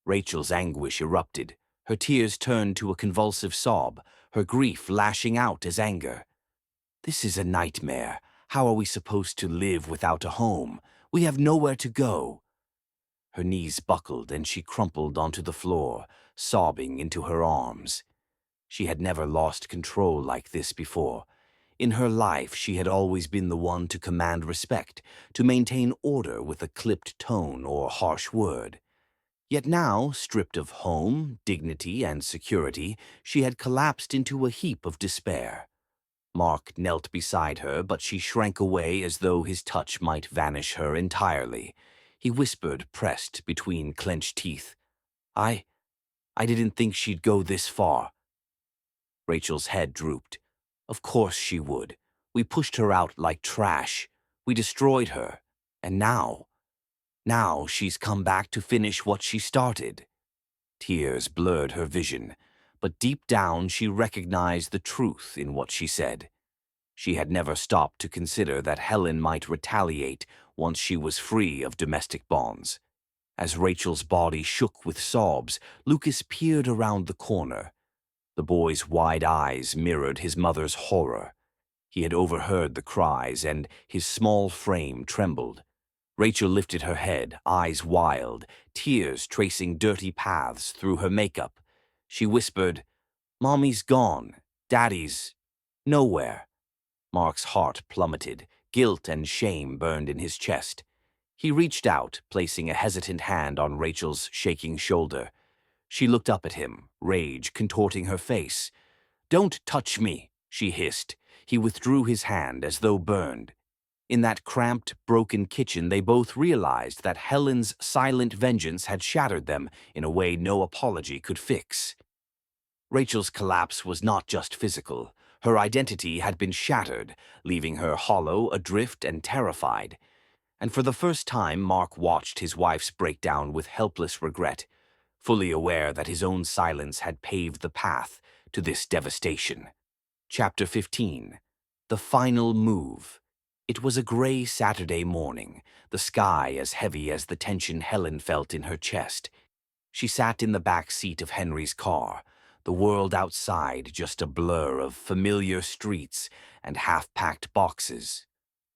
[SPEAKER 1] Rachel's anguish erupted. Her tears turned to a convulsive sob, her grief lashing out as anger. This is a nightmare. How are we supposed to live without a home? We have nowhere to go. Her knees buckled and she crumpled onto the floor, sobbing into her arms. She had never lost control like this before. In her life, she had always been the one to command respect, to maintain order with a clipped tone or harsh word. Yet now, stripped of home, dignity, and security, she had collapsed into a heap of despair. Mark knelt beside her, but she shrank away as though his touch might vanish her entirely. He whispered, pressed between clenched teeth, I didn't think she'd go this far. Rachel's head drooped. Of course she would. We pushed her out like trash. We destroyed her. And now she's come back to finish what she started. Tears blurred her vision, but deep down she recognized the truth in what she said. She had never stopped to consider that Helen might retaliate once she was free of domestic bonds. As Rachel's body shook with sobs, Lucas peered around the corner. The boy's wide eyes mirrored his mother's horror. He had overheard the cries, and his small frame trembled. Rachel lifted her head, eyes wild, tears tracing dirty paths through her makeup. She whispered, Mommy's gone. Daddy's nowhere. Mark's heart plummeted. Guilt and shame burned in his chest. He reached out, placing a hesitant hand on Rachel's shaking shoulder. She looked up at him, rage contorting her face. Don't touch me, she hissed. He withdrew his hand as though burned. In that cramped, broken kitchen, they both realized that Helen's silent vengeance had shattered them in a way no apology could fix. Rachel's collapse was not just physical. Her identity had been shattered, leaving her hollow, adrift, and terrified. And for the first time, Mark watched his wife's breakdown with helpless regret, fully aware that his own silence had paved the path to this devastation. Chapter 15. The Final Move. It was a gray Saturday morning, the sky as heavy as the tension Helen felt in her chest. She sat in the back seat of Henry's car, the world outside just a blur of familiar streets and half-packed boxes.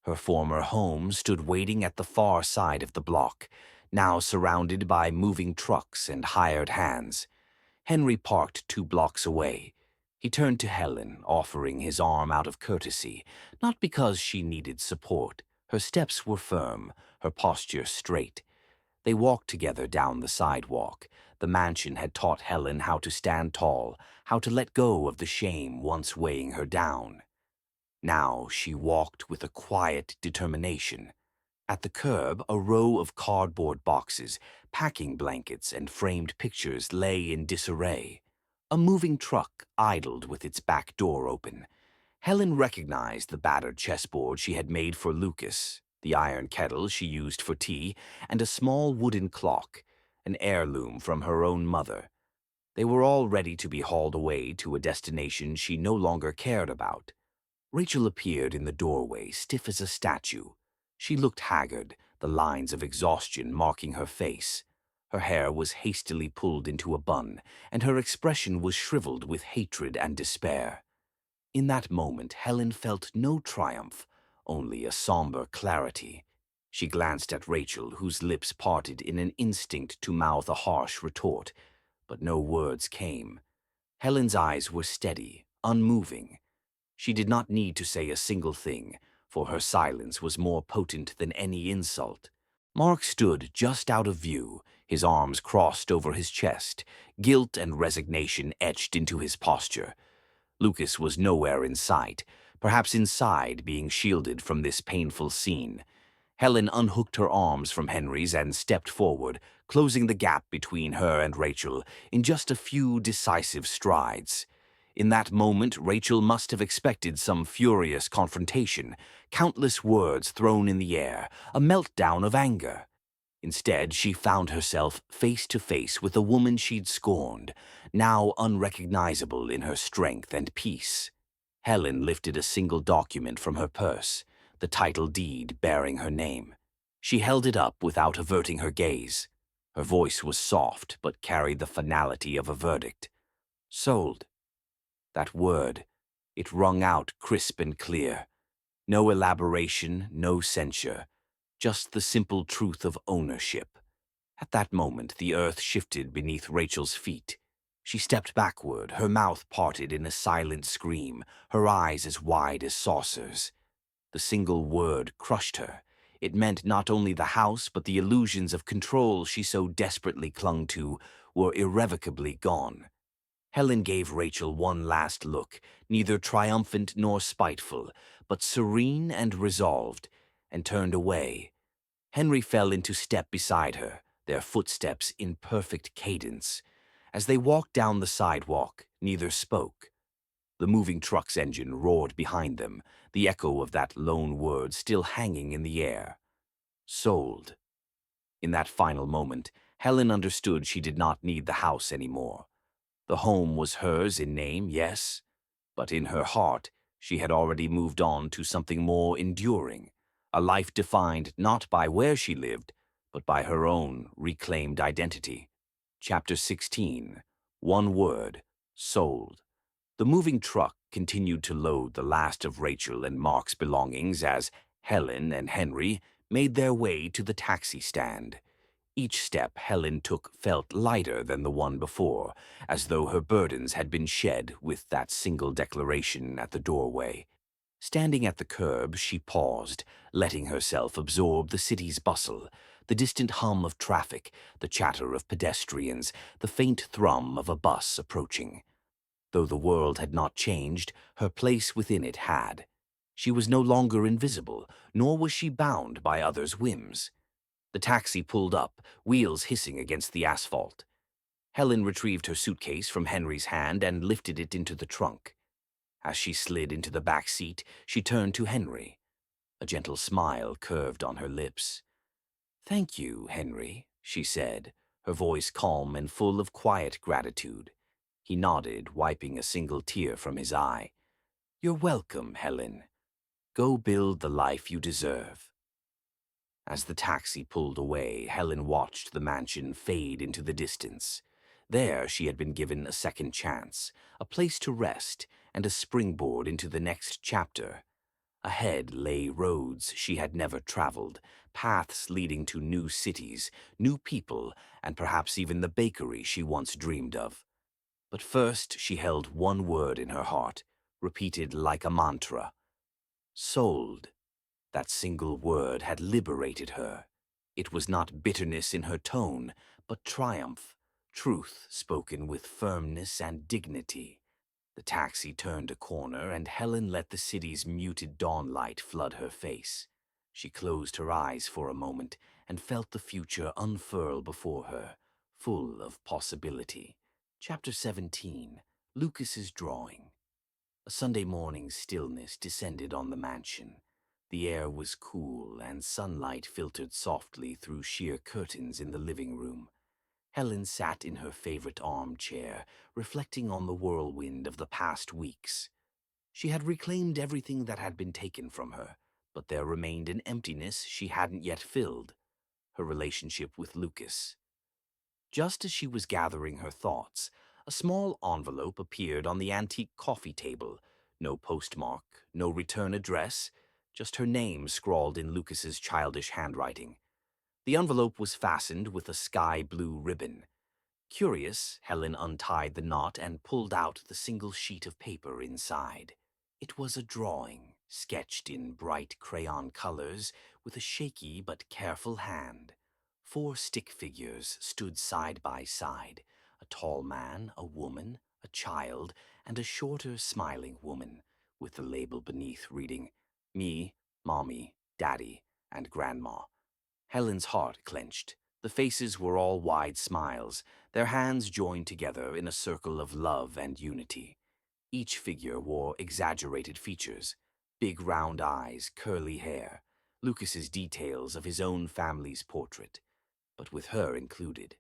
[SPEAKER 1] Her former home stood waiting at the far side of the block, now surrounded by moving trucks and hired hands. Henry parked 2 blocks away. He turned to Helen, offering his arm out of courtesy, not because she needed support. Her steps were firm, her posture straight. They walked together down the sidewalk. The mansion had taught Helen how to stand tall, how to let go of the shame once weighing her down. Now she walked with a quiet determination. At the curb, a row of cardboard boxes, packing blankets, and framed pictures lay in disarray. A moving truck idled with its back door open. Helen recognized the battered chessboard she had made for Lucas, the iron kettle she used for tea, and a small wooden clock, an heirloom from her own mother. They were all ready to be hauled away to a destination she no longer cared about. Rachel appeared in the doorway, stiff as a statue. She looked haggard, the lines of exhaustion marking her face. Her hair was hastily pulled into a bun, and her expression was shriveled with hatred and despair. In that moment, Helen felt no triumph, only a somber clarity. She glanced at Rachel, whose lips parted in an instinct to mouth a harsh retort, but no words came. Helen's eyes were steady, unmoving. She did not need to say a single thing, for her silence was more potent than any insult. Mark stood just out of view, his arms crossed over his chest, guilt and resignation etched into his posture. Lucas was nowhere in sight, perhaps inside, being shielded from this painful scene. Helen unhooked her arms from Henry's and stepped forward, closing the gap between her and Rachel in just a few decisive strides. In that moment, Rachel must have expected some furious confrontation, countless words thrown in the air, a meltdown of anger. Instead, she found herself face to face with a woman she'd scorned, now unrecognizable in her strength and peace. Helen lifted a single document from her purse, the title deed bearing her name. She held it up without averting her gaze. Her voice was soft, but carried the finality of a verdict. Sold. That word, it rung out crisp and clear. No elaboration, no censure. Just the simple truth of ownership. At that moment, the earth shifted beneath Rachel's feet. She stepped backward, her mouth parted in a silent scream, her eyes as wide as saucers. The single word crushed her. It meant not only the house, but the illusions of control she so desperately clung to were irrevocably gone. Helen gave Rachel one last look, neither triumphant nor spiteful, but serene and resolved, and turned away. Henry fell into step beside her, their footsteps in perfect cadence. As they walked down the sidewalk, neither spoke. The moving truck's engine roared behind them, the echo of that lone word still hanging in the air. Sold. In that final moment, Helen understood she did not need the house anymore. The home was hers in name, yes, but in her heart, she had already moved on to something more enduring, a life defined not by where she lived, but by her own reclaimed identity. Chapter 16. One word. Sold. The moving truck continued to load the last of Rachel and Mark's belongings as Helen and Henry made their way to the taxi stand. Each step Helen took felt lighter than the one before, as though her burdens had been shed with that single declaration at the doorway. Standing at the curb, she paused, letting herself absorb the city's bustle, the distant hum of traffic, the chatter of pedestrians, the faint thrum of a bus approaching. Though the world had not changed, her place within it had. She was no longer invisible, nor was she bound by others' whims. The taxi pulled up, wheels hissing against the asphalt. Helen retrieved her suitcase from Henry's hand and lifted it into the trunk. As she slid into the back seat, she turned to Henry. A gentle smile curved on her lips. "Thank you, Henry," she said, her voice calm and full of quiet gratitude. He nodded, wiping a single tear from his eye. "You're welcome, Helen. Go build the life you deserve." As the taxi pulled away, Helen watched the mansion fade into the distance. There she had been given a second chance, a place to rest, and a springboard into the next chapter. Ahead lay roads she had never traveled, paths leading to new cities, new people, and perhaps even the bakery she once dreamed of. But first she held one word in her heart, repeated like a mantra. Sold. That single word had liberated her. It was not bitterness in her tone, but triumph, truth spoken with firmness and dignity. The taxi turned a corner, and Helen let the city's muted dawn light flood her face. She closed her eyes for a moment and felt the future unfurl before her, full of possibility. Chapter 17. Lucas's Drawing. A Sunday morning stillness descended on the mansion. The air was cool, and sunlight filtered softly through sheer curtains in the living room. Helen sat in her favorite armchair, reflecting on the whirlwind of the past weeks. She had reclaimed everything that had been taken from her, but there remained an emptiness she hadn't yet filled: her relationship with Lucas. Just as she was gathering her thoughts, a small envelope appeared on the antique coffee table. No postmark, no return address, just her name scrawled in Lucas's childish handwriting. The envelope was fastened with a sky-blue ribbon. Curious, Helen untied the knot and pulled out the single sheet of paper inside. It was a drawing, sketched in bright crayon colors with a shaky but careful hand. 4 stick figures stood side by side: a tall man, a woman, a child, and a shorter, smiling woman, with the label beneath reading, "Me, Mommy, Daddy, and Grandma." Helen's heart clenched. The faces were all wide smiles, their hands joined together in a circle of love and unity. Each figure wore exaggerated features: big round eyes, curly hair, Lucas's details of his own family's portrait, but with her included.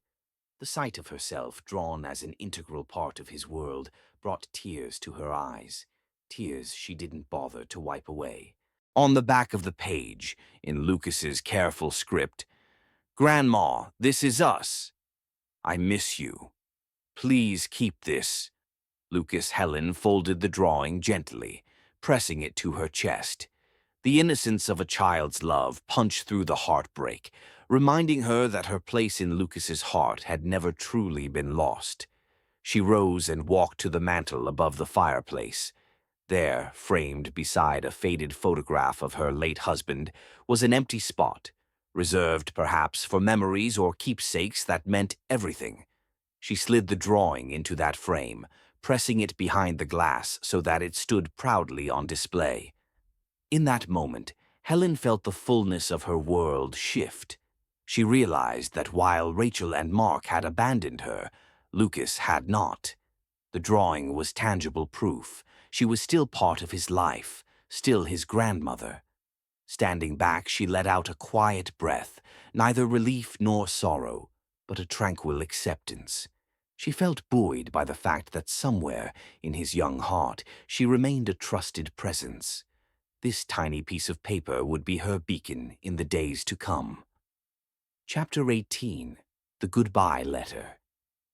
[SPEAKER 1] The sight of herself, drawn as an integral part of his world, brought tears to her eyes, tears she didn't bother to wipe away. On the back of the page, in Lucas's careful script, "Grandma, this is us. I miss you. Please keep this." Helen folded the drawing gently, pressing it to her chest. The innocence of a child's love punched through the heartbreak, reminding her that her place in Lucas's heart had never truly been lost. She rose and walked to the mantel above the fireplace. There, framed beside a faded photograph of her late husband, was an empty spot, reserved perhaps for memories or keepsakes that meant everything. She slid the drawing into that frame, pressing it behind the glass so that it stood proudly on display. In that moment, Helen felt the fullness of her world shift. She realized that while Rachel and Mark had abandoned her, Lucas had not. The drawing was tangible proof. She was still part of his life, still his grandmother. Standing back, she let out a quiet breath, neither relief nor sorrow, but a tranquil acceptance. She felt buoyed by the fact that somewhere in his young heart she remained a trusted presence. This tiny piece of paper would be her beacon in the days to come. Chapter 18. The Goodbye Letter.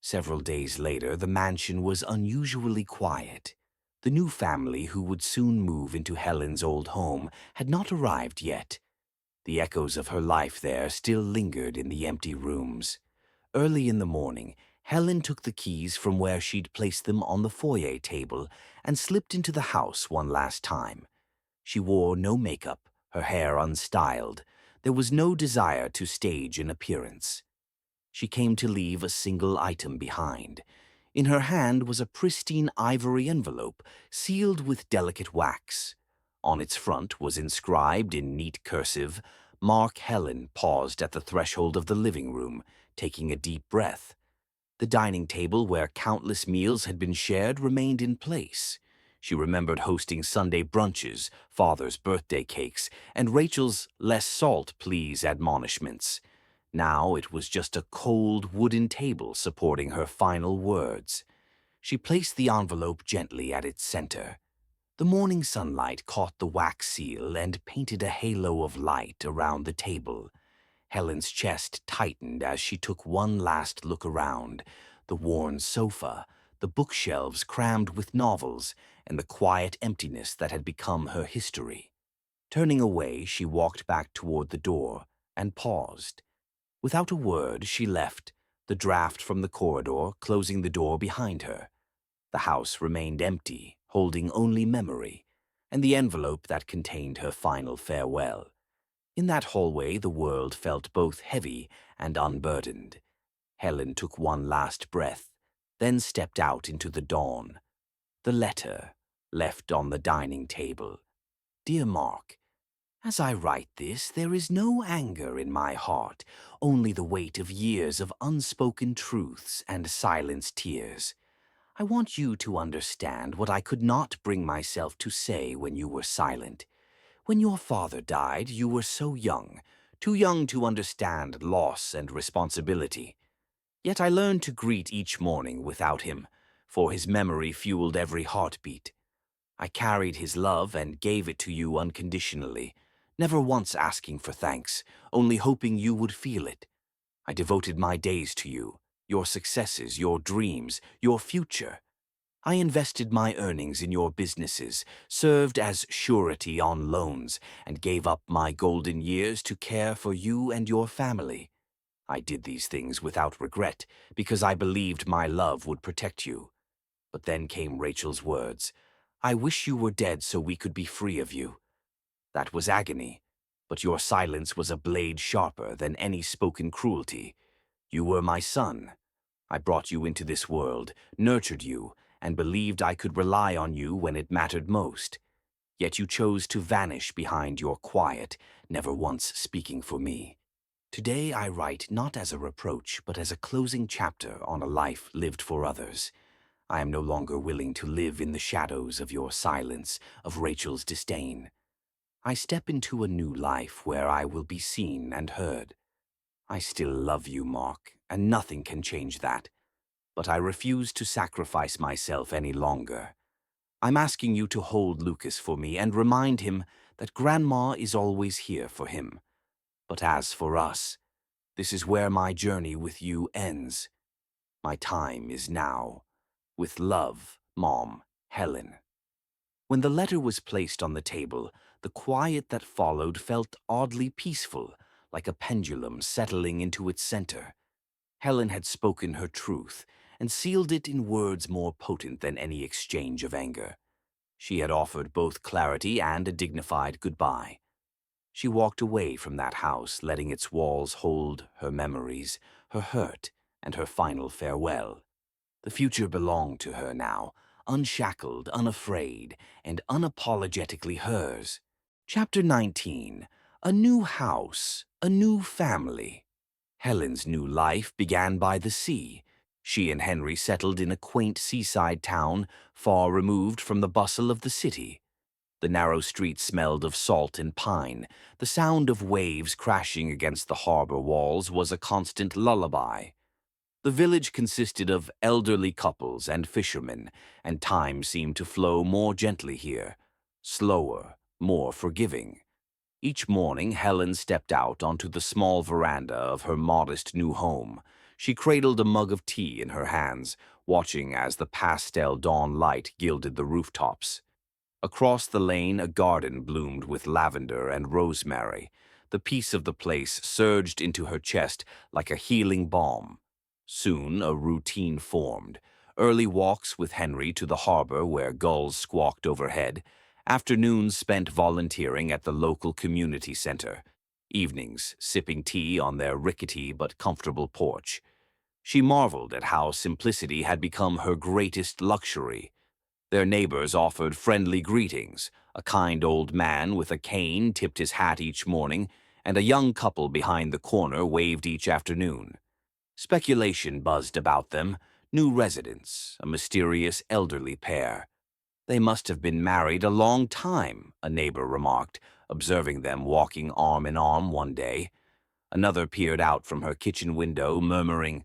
[SPEAKER 1] Several days later, the mansion was unusually quiet. The new family who would soon move into Helen's old home had not arrived yet. The echoes of her life there still lingered in the empty rooms. Early in the morning, Helen took the keys from where she'd placed them on the foyer table and slipped into the house one last time. She wore no makeup, her hair unstyled. There was no desire to stage an appearance. She came to leave a single item behind. In her hand was a pristine ivory envelope, sealed with delicate wax. On its front was inscribed in neat cursive, "Mark." Helen paused at the threshold of the living room, taking a deep breath. The dining table where countless meals had been shared remained in place. She remembered hosting Sunday brunches, Father's birthday cakes, and Rachel's "less salt, please" admonishments. Now it was just a cold wooden table supporting her final words. She placed the envelope gently at its center. The morning sunlight caught the wax seal and painted a halo of light around the table. Helen's chest tightened as she took one last look around: the worn sofa, the bookshelves crammed with novels, and the quiet emptiness that had become her history. Turning away, she walked back toward the door and paused. Without a word, she left, the draft from the corridor closing the door behind her. The house remained empty, holding only memory. and the envelope that contained her final farewell. In that hallway, the world felt both heavy and unburdened. Helen took one last breath, then stepped out into the dawn. The letter, left on the dining table. Dear Mark, as I write this, there is no anger in my heart, only the weight of years of unspoken truths and silenced tears. I want you to understand what I could not bring myself to say when you were silent. When your father died, you were so young, too young to understand loss and responsibility. Yet I learned to greet each morning without him, for his memory fueled every heartbeat. I carried his love and gave it to you unconditionally, never once asking for thanks, only hoping you would feel it. I devoted my days to you, your successes, your dreams, your future. I invested my earnings in your businesses, served as surety on loans, and gave up my golden years to care for you and your family. I did these things without regret, because I believed my love would protect you. But then came Rachel's words, "I wish you were dead so we could be free of you." That was agony, but your silence was a blade sharper than any spoken cruelty. You were my son. I brought you into this world, nurtured you, and believed I could rely on you when it mattered most. Yet you chose to vanish behind your quiet, never once speaking for me. Today I write not as a reproach, but as a closing chapter on a life lived for others. I am no longer willing to live in the shadows of your silence, of Rachel's disdain. I step into a new life where I will be seen and heard. I still love you, Mark, and nothing can change that. But I refuse to sacrifice myself any longer. I'm asking you to hold Lucas for me and remind him that Grandma is always here for him. But as for us, this is where my journey with you ends. My time is now. With love, Mom, Helen. When the letter was placed on the table, the quiet that followed felt oddly peaceful, like a pendulum settling into its center. Helen had spoken her truth, and sealed it in words more potent than any exchange of anger. She had offered both clarity and a dignified goodbye. She walked away from that house, letting its walls hold her memories, her hurt, and her final farewell. The future belonged to her now, unshackled, unafraid, and unapologetically hers. Chapter 19. A new house, a new family. Helen's new life began by the sea. She and Henry settled in a quaint seaside town, far removed from the bustle of the city. The narrow streets smelled of salt and pine. The sound of waves crashing against the harbor walls was a constant lullaby. The village consisted of elderly couples and fishermen, and time seemed to flow more gently here, slower, more forgiving. Each morning, Helen stepped out onto the small veranda of her modest new home. She cradled a mug of tea in her hands, watching as the pastel dawn light gilded the rooftops. Across the lane, a garden bloomed with lavender and rosemary. The peace of the place surged into her chest like a healing balm. Soon, a routine formed. Early walks with Henry to the harbor where gulls squawked overhead, afternoons spent volunteering at the local community center, evenings sipping tea on their rickety but comfortable porch. She marveled at how simplicity had become her greatest luxury. Their neighbors offered friendly greetings. A kind old man with a cane tipped his hat each morning, and a young couple behind the corner waved each afternoon. Speculation buzzed about them. New residents, a mysterious elderly pair. They must have been married a long time, a neighbor remarked, observing them walking arm in arm one day. Another peered out from her kitchen window, murmuring,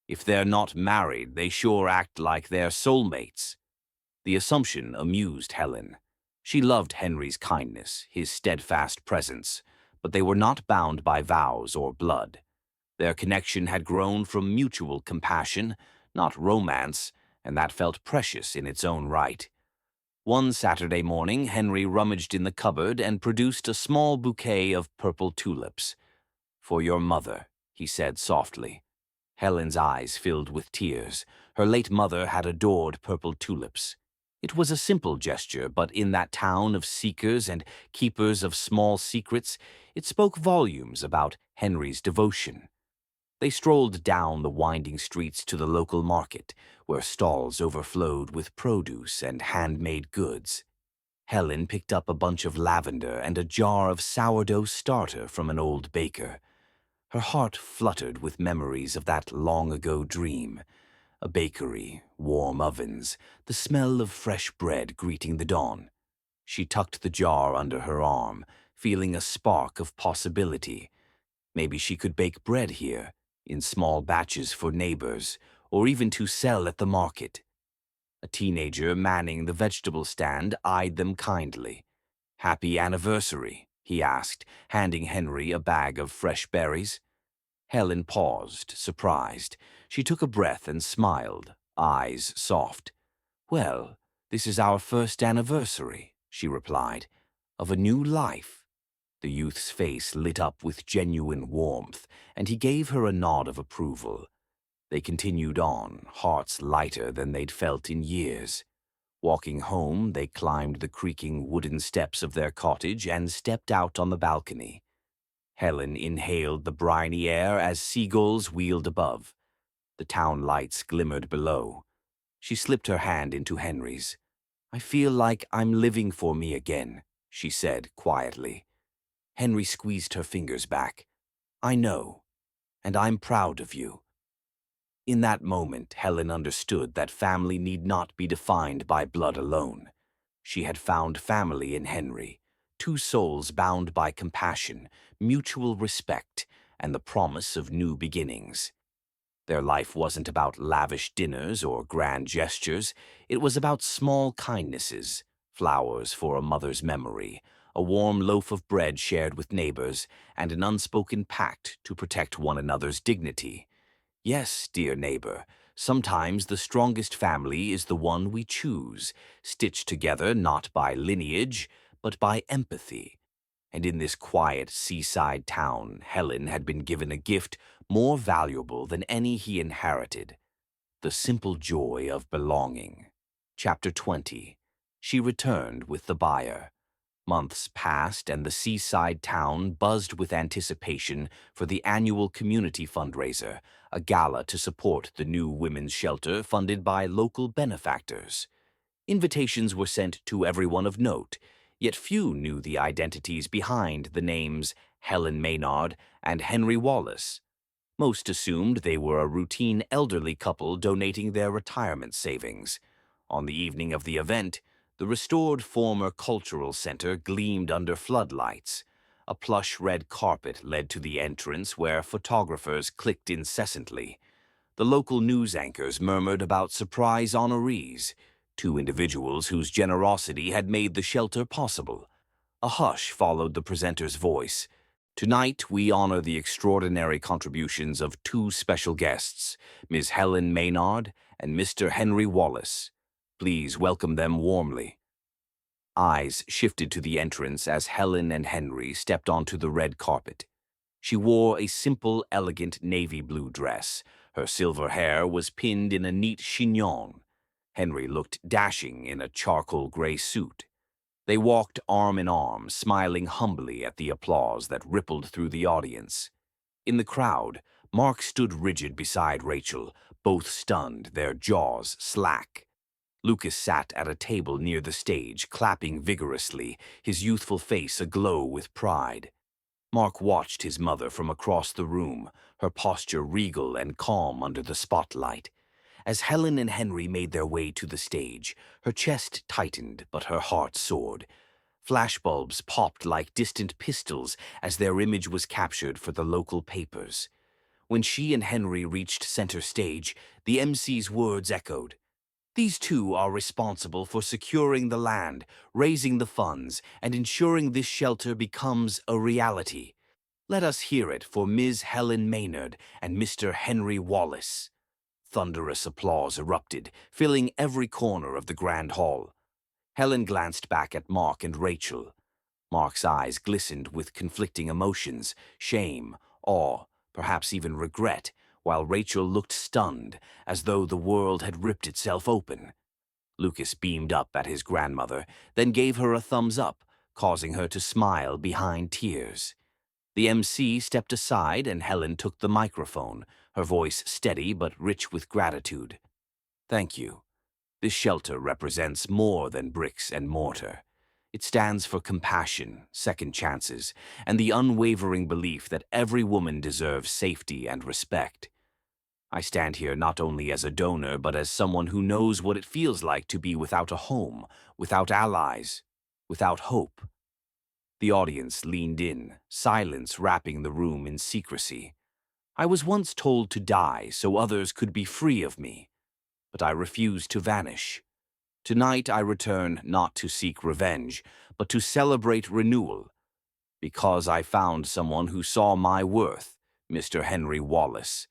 [SPEAKER 1] "If they're not married, they sure act like they're soulmates." The assumption amused Helen. She loved Henry's kindness, his steadfast presence, but they were not bound by vows or blood. Their connection had grown from mutual compassion, not romance, and that felt precious in its own right. One Saturday morning, Henry rummaged in the cupboard and produced a small bouquet of purple tulips. "For your mother," he said softly. Helen's eyes filled with tears. Her late mother had adored purple tulips. It was a simple gesture, but in that town of seekers and keepers of small secrets, it spoke volumes about Henry's devotion. They strolled down the winding streets to the local market, where stalls overflowed with produce and handmade goods. Helen picked up a bunch of lavender and a jar of sourdough starter from an old baker. Her heart fluttered with memories of that long-ago dream. A bakery, warm ovens, the smell of fresh bread greeting the dawn. She tucked the jar under her arm, feeling a spark of possibility. Maybe she could bake bread here, in small batches for neighbors, or even to sell at the market. A teenager manning the vegetable stand eyed them kindly. "Happy anniversary," he asked, handing Henry a bag of fresh berries. Helen paused, surprised. She took a breath and smiled, eyes soft. "Well, this is our first anniversary," she replied, "of a new life." The youth's face lit up with genuine warmth, and he gave her a nod of approval. They continued on, hearts lighter than they'd felt in years. Walking home, they climbed the creaking wooden steps of their cottage and stepped out on the balcony. Helen inhaled the briny air as seagulls wheeled above. The town lights glimmered below. She slipped her hand into Henry's. "I feel like I'm living for me again," she said quietly. Henry squeezed her fingers back. "I know, and I'm proud of you." In that moment, Helen understood that family need not be defined by blood alone. She had found family in Henry, two souls bound by compassion, mutual respect, and the promise of new beginnings. Their life wasn't about lavish dinners or grand gestures. It was about small kindnesses, flowers for a mother's memory, a warm loaf of bread shared with neighbors, and an unspoken pact to protect one another's dignity. Yes, dear neighbor, sometimes the strongest family is the one we choose, stitched together not by lineage, but by empathy. And in this quiet seaside town, Helen had been given a gift more valuable than any he inherited: the simple joy of belonging. Chapter 20. She returned with the buyer. Months passed, and the seaside town buzzed with anticipation for the annual community fundraiser, a gala to support the new women's shelter funded by local benefactors. Invitations were sent to everyone of note, yet few knew the identities behind the names Helen Maynard and Henry Wallace. Most assumed they were a routine elderly couple donating their retirement savings. On the evening of the event, the restored former cultural center gleamed under floodlights. A plush red carpet led to the entrance where photographers clicked incessantly. The local news anchors murmured about surprise honorees, two individuals whose generosity had made the shelter possible. A hush followed the presenter's voice. "Tonight, we honor the extraordinary contributions of two special guests, Ms. Helen Maynard and Mr. Henry Wallace. Please welcome them warmly." Eyes shifted to the entrance as Helen and Henry stepped onto the red carpet. She wore a simple, elegant navy blue dress. Her silver hair was pinned in a neat chignon. Henry looked dashing in a charcoal gray suit. They walked arm in arm, smiling humbly at the applause that rippled through the audience. In the crowd, Mark stood rigid beside Rachel, both stunned, their jaws slack. Lucas sat at a table near the stage, clapping vigorously, his youthful face aglow with pride. Mark watched his mother from across the room, her posture regal and calm under the spotlight. As Helen and Henry made their way to the stage, her chest tightened, but her heart soared. Flashbulbs popped like distant pistols as their image was captured for the local papers. When she and Henry reached center stage, the MC's words echoed. "These two are responsible for securing the land, raising the funds, and ensuring this shelter becomes a reality. Let us hear it for Ms. Helen Maynard and Mr. Henry Wallace." Thunderous applause erupted, filling every corner of the grand hall. Helen glanced back at Mark and Rachel. Mark's eyes glistened with conflicting emotions: shame, awe, perhaps even regret, while Rachel looked stunned, as though the world had ripped itself open. Lucas beamed up at his grandmother, then gave her a thumbs up, causing her to smile behind tears. The MC stepped aside and Helen took the microphone, her voice steady but rich with gratitude. Thank you. This shelter represents more than bricks and mortar. It stands for compassion, second chances, and the unwavering belief that every woman deserves safety and respect. I stand here not only as a donor, but as someone who knows what it feels like to be without a home, without allies, without hope. The audience leaned in, silence wrapping the room in secrecy. I was once told to die so others could be free of me, but I refused to vanish. Tonight I return not to seek revenge, but to celebrate renewal, because I found someone who saw my worth, Mr. Henry Wallace.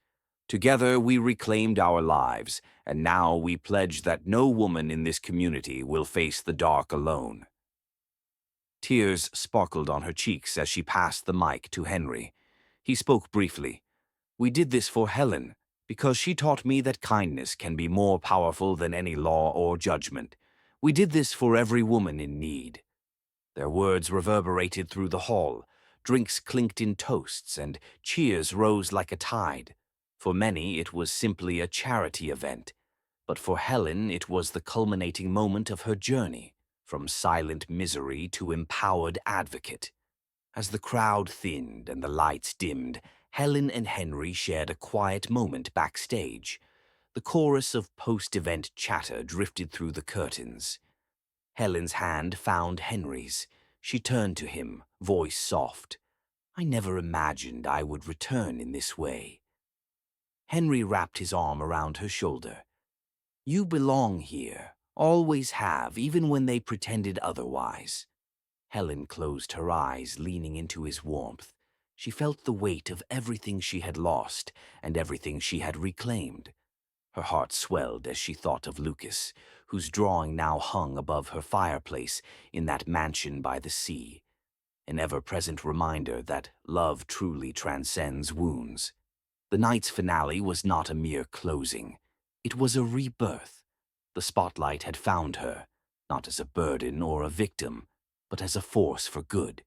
[SPEAKER 1] Together we reclaimed our lives, and now we pledge that no woman in this community will face the dark alone. Tears sparkled on her cheeks as she passed the mic to Henry. He spoke briefly. We did this for Helen, because she taught me that kindness can be more powerful than any law or judgment. We did this for every woman in need. Their words reverberated through the hall. Drinks clinked in toasts, and cheers rose like a tide. For many, it was simply a charity event, but for Helen, it was the culminating moment of her journey, from silent misery to empowered advocate. As the crowd thinned and the lights dimmed, Helen and Henry shared a quiet moment backstage. The chorus of post-event chatter drifted through the curtains. Helen's hand found Henry's. She turned to him, voice soft. I never imagined I would return in this way. Henry wrapped his arm around her shoulder. You belong here, always have, even when they pretended otherwise. Helen closed her eyes, leaning into his warmth. She felt the weight of everything she had lost and everything she had reclaimed. Her heart swelled as she thought of Lucas, whose drawing now hung above her fireplace in that mansion by the sea, an ever-present reminder that love truly transcends wounds. The night's finale was not a mere closing. It was a rebirth. The spotlight had found her, not as a burden or a victim, but as a force for good.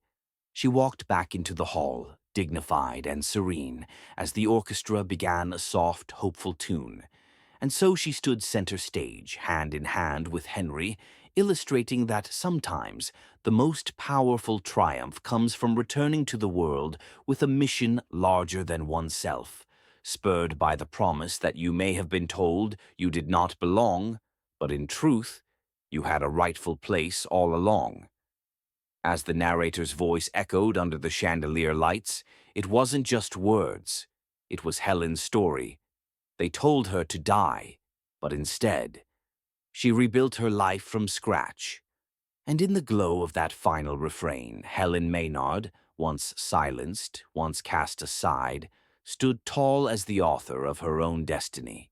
[SPEAKER 1] She walked back into the hall, dignified and serene, as the orchestra began a soft, hopeful tune. And so she stood center stage, hand in hand with Henry, illustrating that sometimes the most powerful triumph comes from returning to the world with a mission larger than oneself, spurred by the promise that you may have been told you did not belong, but in truth, you had a rightful place all along. As the narrator's voice echoed under the chandelier lights, it wasn't just words. It was Helen's story. They told her to die, but instead, she rebuilt her life from scratch. And in the glow of that final refrain, Helen Maynard, once silenced, once cast aside, stood tall as the author of her own destiny.